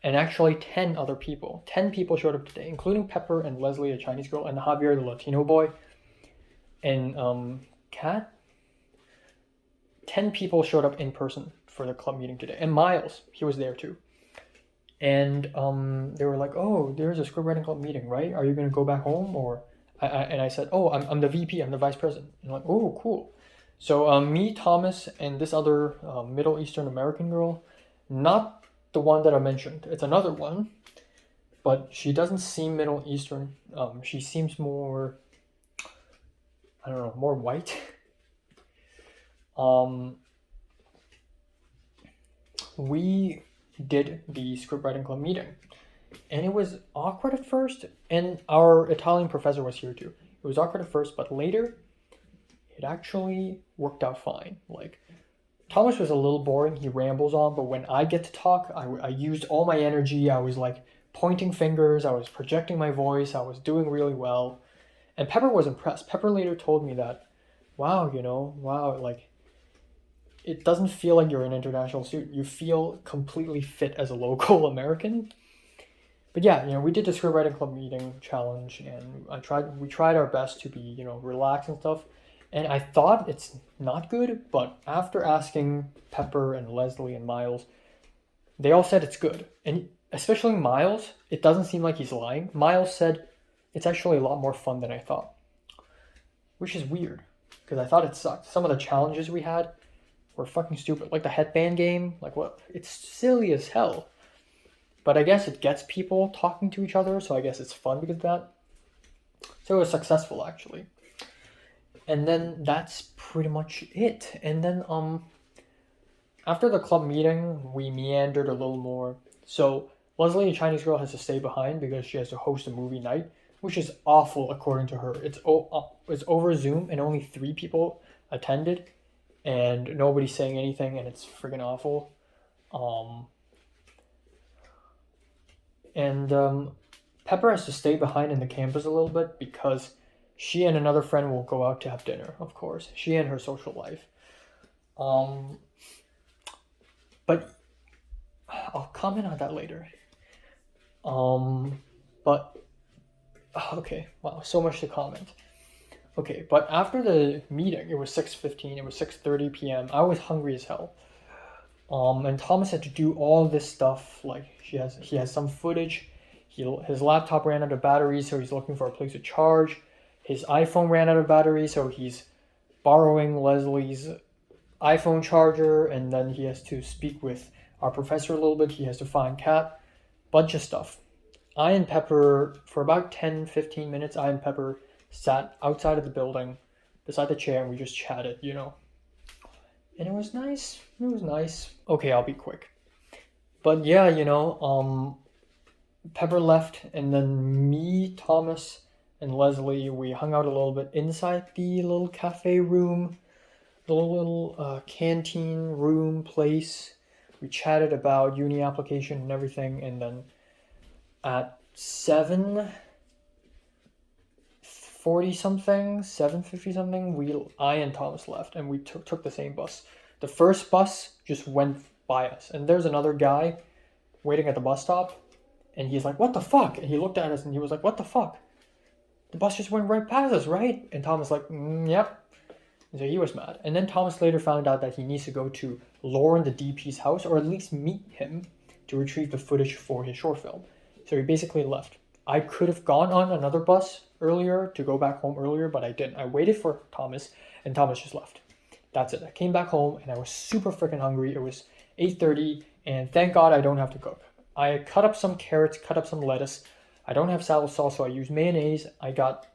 S1: and actually 10 other people, 10 people showed up today, including Pepper and Leslie, a Chinese girl, and Javier, the Latino boy, and Kat. 10 people showed up in person for the club meeting today, and Miles, he was there too. And they were like, "Oh, there's a script writing club meeting, right? Are you gonna go back home?" Or and I said, "Oh, I'm the VP, I'm the vice president." And like, "Oh, cool." So me, Thomas, and this other Middle Eastern American girl, not the one that I mentioned. It's another one, but she doesn't seem Middle Eastern. She seems more, I don't know, more white. We did the scriptwriting club meeting, and it was awkward at first, and our Italian professor was here too. It was awkward at first, but later it actually worked out fine. Like, Thomas was a little boring, he rambles on, but when I get to talk, I used all my energy. I was like pointing fingers, I was projecting my voice, I was doing really well. And Pepper was impressed. Pepper later told me that, wow, like, it doesn't feel like you're an international student. You feel completely fit as a local American. But yeah, we did the script writing club meeting challenge, and we tried our best to be, relaxed and stuff. And I thought it's not good, but after asking Pepper and Leslie and Miles, they all said it's good. And especially Miles, it doesn't seem like he's lying. Miles said it's actually a lot more fun than I thought, which is weird because I thought it sucked. Some of the challenges we had were fucking stupid. Like the headband game, like what? It's silly as hell. But I guess it gets people talking to each other, so I guess it's fun because of that. So it was successful actually. And then that's pretty much it. And then after the club meeting, we meandered a little more. So Leslie, a Chinese girl, has to stay behind because she has to host a movie night, which is awful according to her. It's over Zoom and only 3 people attended, and nobody's saying anything, and it's freaking awful. And Pepper has to stay behind in the campus a little bit because She and another friend will go out to have dinner, of course. She and her social life. But I'll comment on that later. But okay, wow, so much to comment. Okay, but after the meeting, it was 6:15. It was 6:30 p.m. I was hungry as hell. And Thomas had to do all this stuff. Like he has some footage. His laptop ran out of battery, so he's looking for a place to charge. His iPhone ran out of battery, so he's borrowing Leslie's iPhone charger, and then he has to speak with our professor a little bit. He has to find Kat. Bunch of stuff. I and Pepper, for about 10-15 minutes, I and Pepper sat outside of the building beside the chair and we just chatted, you know. And it was nice. It was nice. Okay, I'll be quick. But yeah, you know, Pepper left, and then me, Thomas, and Leslie, we hung out a little bit inside the little cafe room, the little canteen room place. We chatted about uni application and everything, and then at 7:40 something, 7:50 something, I and Thomas left, and we took the same bus. The first bus just went by us, and there's another guy waiting at the bus stop, and he's like, "What the fuck?" And he looked at us, and he was like, "What the fuck? The bus just went right past us, right?" And Thomas like, "Yep." And so he was mad. And then Thomas later found out that he needs to go to Lauren, the DP's house, or at least meet him to retrieve the footage for his short film. So he basically left. I could have gone on another bus earlier to go back home earlier, but I didn't. I waited for Thomas, and Thomas just left. That's it. I came back home, and I was super freaking hungry. It was 8:30, and thank God I don't have to cook. I cut up some carrots, cut up some lettuce. I don't have salad sauce, so I use mayonnaise. I got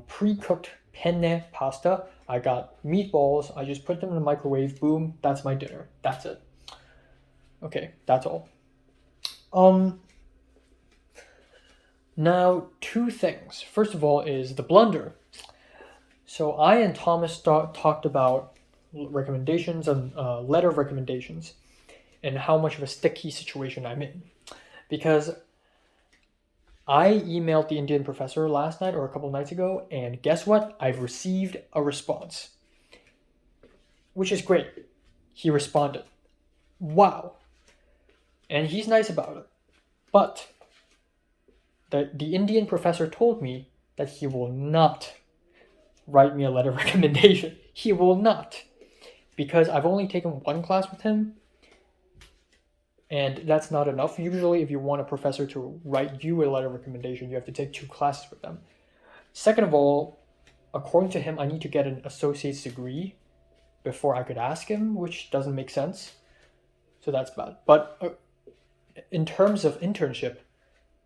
S1: pre-cooked penne pasta. I got meatballs. I just put them in the microwave. Boom, that's my dinner. That's it. Okay, that's all. Now, two things. First of all is the blunder. So I and Thomas talked about recommendations and letter of recommendations and how much of a sticky situation I'm in. Because I emailed the Indian professor last night or a couple nights ago, and guess what? I've received a response, which is great. He responded. Wow. And he's nice about it. But the Indian professor told me that he will not write me a letter of recommendation. He will not. Because I've only taken one class with him, and that's not enough. Usually, if you want a professor to write you a letter of recommendation, you have to take 2 classes with them. Second of all, according to him, I need to get an associate's degree before I could ask him, which doesn't make sense. So that's bad. But in terms of internship,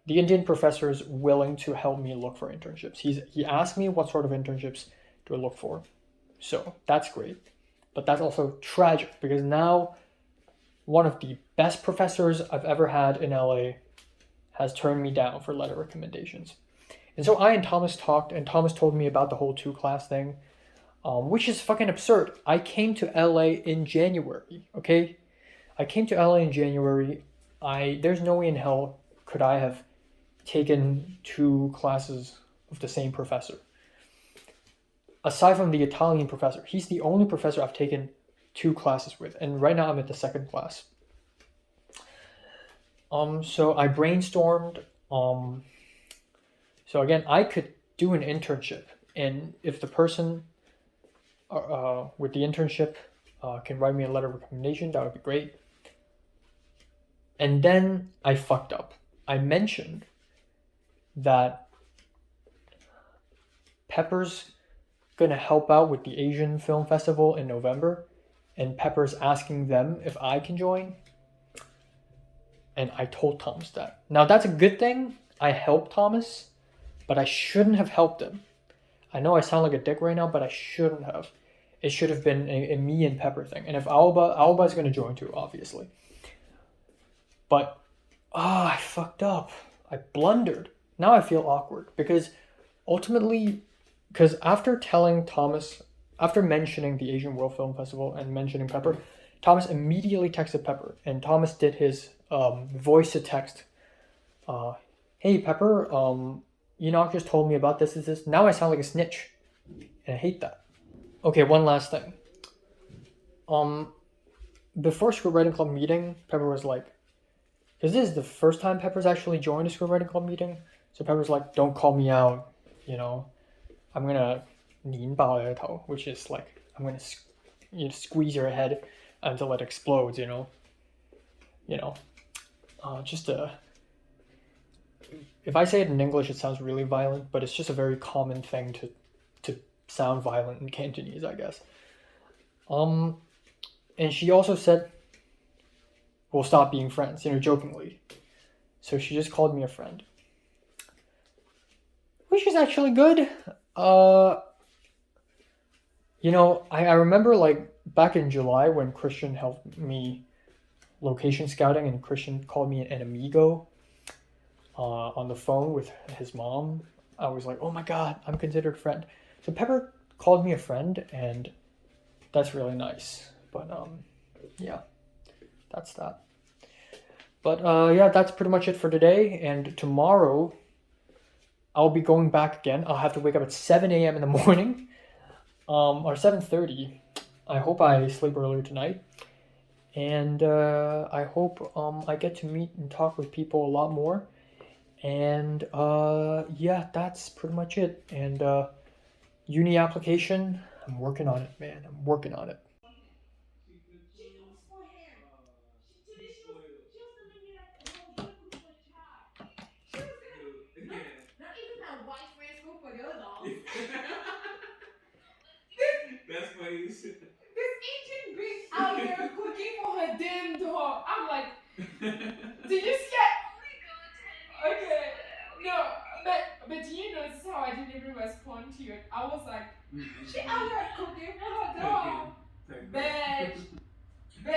S1: the Indian professor is willing to help me look for internships. He asked me what sort of internships do I look for. So that's great. But that's also tragic because now one of the best professors I've ever had in LA has turned me down for letter recommendations. And so I and Thomas talked, and Thomas told me about the whole 2-class thing, which is fucking absurd. I came to LA in January, okay? I came to LA in January. There's no way in hell could I have taken 2 classes with the same professor. Aside from the Italian professor, he's the only professor I've taken 2 classes with, and right now I'm at the 2nd class. So I brainstormed. So again, I could do an internship, and if the person with the internship can write me a letter of recommendation, that would be great. And then I fucked up. I mentioned that Pepper's gonna help out with the Asian Film Festival in November, and Pepper's asking them if I can join. And I told Thomas that. Now that's a good thing. I helped Thomas, but I shouldn't have helped him. I know I sound like a dick right now, but I shouldn't have. It should have been a me and Pepper thing. And if Alba is gonna join too, obviously. But I fucked up. I blundered. Now I feel awkward because ultimately, because after telling Thomas, after mentioning the Asian World Film Festival and mentioning Pepper, Thomas immediately texted Pepper, and Thomas did his voice to text. Hey Pepper, Enoch just told me about this. Now I sound like a snitch. And I hate that. Okay, one last thing. Before Script Writing Club meeting, Pepper was like, because this is the first time Pepper's actually joined a Script Writing Club meeting. So Pepper's like, don't call me out, I'm gonna 拧爆你的头, which is like, I'm gonna squeeze your head until it explodes, just if I say it in English, it sounds really violent, but it's just a very common thing to sound violent in Cantonese, I guess. And she also said, we'll stop being friends, jokingly. So she just called me a friend, which is actually good. I remember like back in July when Christian helped me location scouting and Christian called me an amigo on the phone with his mom. I was like, oh my god, I'm considered a friend. So Pepper called me a friend, and that's really nice. But yeah, that's that. But yeah, that's pretty much it for today. And tomorrow, I'll be going back again. I'll have to wake up at 7 a.m. in the morning, or 7:30. I hope I sleep earlier tonight. And I hope I get to meet and talk with people a lot more. And yeah, that's pretty much it. And uni application, I'm working on it, man. I'm working on it.
S2: That's why you said.
S4: This ancient bitch out there cooking for her damn dog. I'm like, did you see it? Okay. No, but you know, this is how I didn't even respond to it. I was like, she out here cooking for her dog. Bitch, we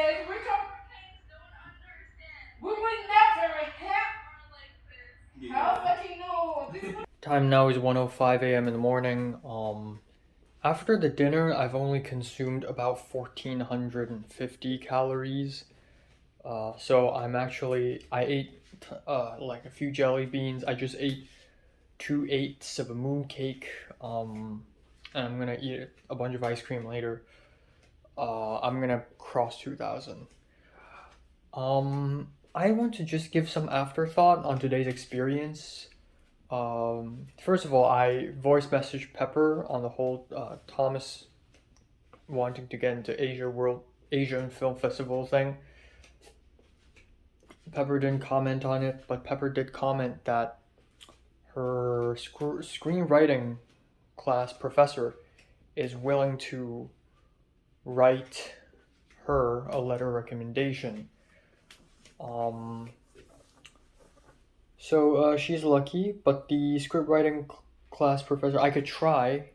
S4: come. We would never have. How fucking no? This is
S1: Time now is 1:05 a.m. in the morning. After the dinner, I've only consumed about 1,450 calories. So I ate like a few jelly beans. I just ate 2/8 of a moon cake. And I'm gonna eat a bunch of ice cream later. I'm gonna cross 2,000. I want to just give some afterthought on today's experience. First of all, I voice messaged Pepper on the whole Thomas wanting to get into Asian Film Festival thing. Pepper didn't comment on it, but Pepper did comment that her screenwriting class professor is willing to write her a letter of recommendation. So she's lucky, but the scriptwriting class professor, I could try,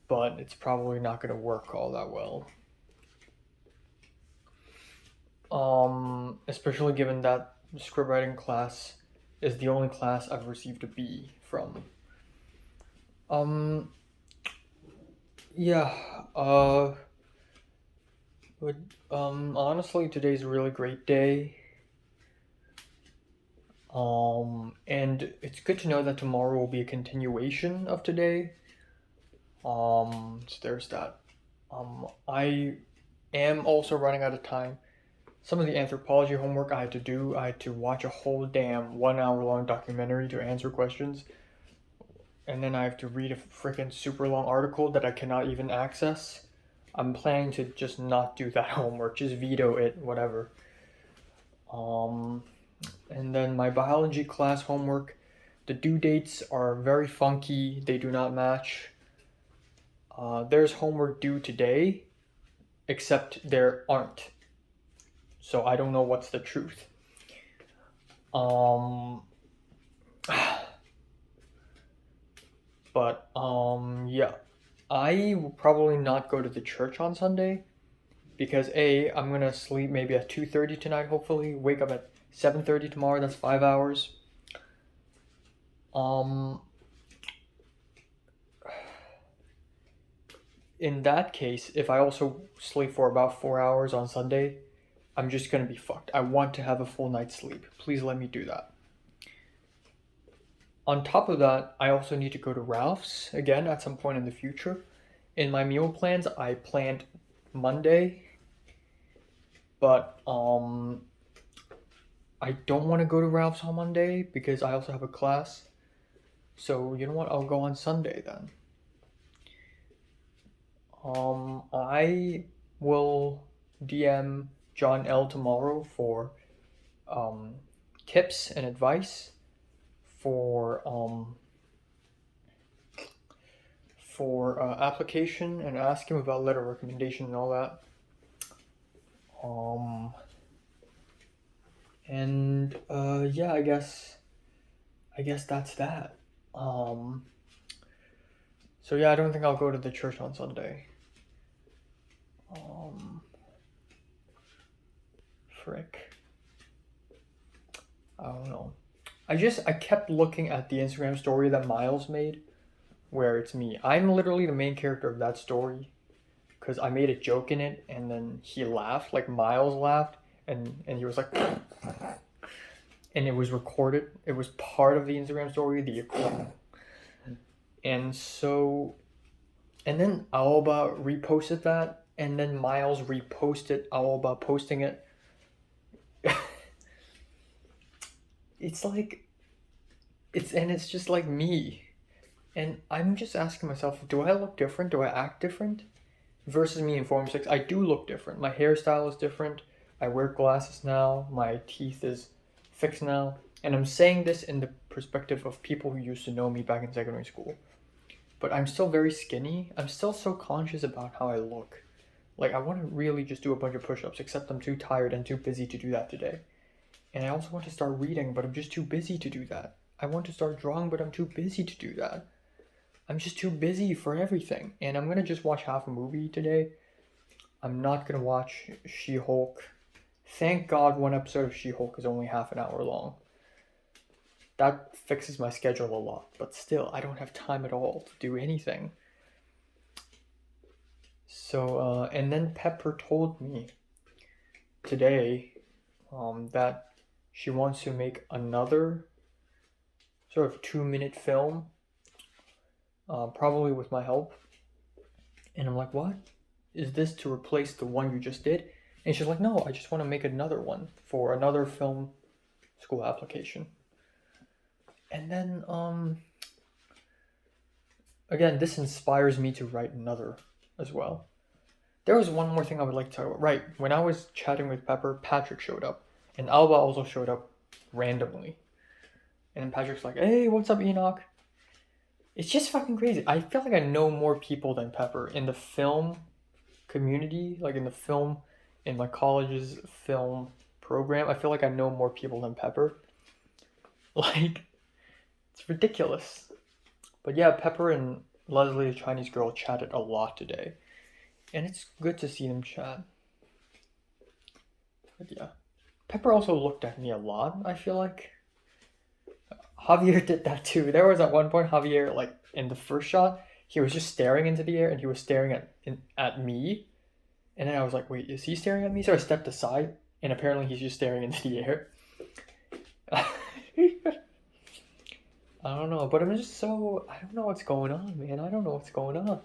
S1: but it's probably not going to work all that well. Especially given that the scriptwriting class is the only class I've received a B from. Yeah, but honestly, today's a really great day. And it's good to know that tomorrow will be a continuation of today. So there's that. I am also running out of time. Some of the anthropology homework I had to do, I had to watch a whole damn 1 hour long documentary to answer questions. And then I have to read a freaking super long article that I cannot even access. I'm planning to just not do that homework, just veto it, whatever. And then my biology class homework, the due dates are very funky, they do not match. There's homework due today, except there aren't. So I don't know what's the truth. But yeah, I will probably not go to the church on Sunday because I'm gonna sleep maybe at 2:30 tonight, hopefully wake up at 7:30 tomorrow. That's 5 hours. In that case, if I also sleep for about 4 hours on Sunday, I'm just gonna be fucked. I want to have a full night's sleep. Please let me do that. on top of that, I also need to go to Ralph's again at some point in the future. In my meal plans, I planned Monday, but I don't want to go to Ralph's on Monday because I also have a class. So you know what? I'll go on Sunday then. I will DM John L tomorrow for tips and advice for application and ask him about letter recommendation and all that. Yeah, I guess that's that. So yeah, I don't think I'll go to the church on Sunday. Frick. I don't know. I kept looking at the Instagram story that Miles made, where it's me. I'm literally the main character of that story, because I made a joke in it, and then he laughed, like Miles laughed, and he was like, and it was recorded. It was part of the Instagram story, and then Aoba reposted that, and then Miles reposted Aoba posting it. It's just like me. And I'm just asking myself, do I look different? Do I act different? Versus me in Form 6, I do look different. My hairstyle is different. I wear glasses now. My teeth is fixed now. And I'm saying this in the perspective of people who used to know me back in secondary school. But I'm still very skinny. I'm still so conscious about how I look. Like, I want to really just do a bunch of push-ups, except I'm too tired and too busy to do that today. And I also want to start reading, but I'm just too busy to do that. I want to start drawing, but I'm too busy to do that. I'm just too busy for everything. And I'm going to just watch half a movie today. I'm not going to watch She-Hulk. Thank God one episode of She-Hulk is only half an hour long. That fixes my schedule a lot. But still, I don't have time at all to do anything. So, and then Pepper told me today that she wants to make another sort of 2-minute film, probably with my help. And I'm like, what? Is this to replace the one you just did? And she's like, no, I just want to make another one for another film school application. And then, again, this inspires me to write another as well. There was one more thing I would like to talk about. Right, when I was chatting with Pepper, Patrick showed up. And Alba also showed up randomly. And Patrick's like, hey, what's up, Enoch? It's just fucking crazy. I feel like I know more people than Pepper in the film community, like in my college's film program. I feel like I know more people than Pepper. Like, it's ridiculous. But yeah, Pepper and Leslie, the Chinese girl, chatted a lot today. And it's good to see them chat. But yeah. Pepper also looked at me a lot, I feel like. Javier did that too. There was at one point, Javier, like, in the first shot, he was just staring into the air and he was staring at me. And then I was like, wait, is he staring at me? So I stepped aside and apparently he's just staring into the air. I don't know, but I'm just I don't know what's going on, man. I don't know what's going on.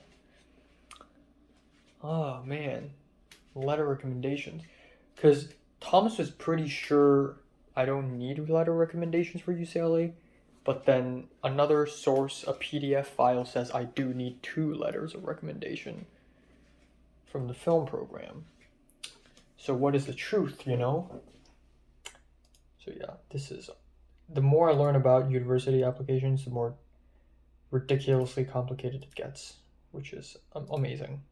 S1: Oh, man. Letter recommendations. Because Thomas was pretty sure I don't need letter recommendations for UCLA, but then another source, a PDF file, says I do need 2 letters of recommendation from the film program. So what is the truth, you know? So yeah, the more I learn about university applications, the more ridiculously complicated it gets, which is amazing.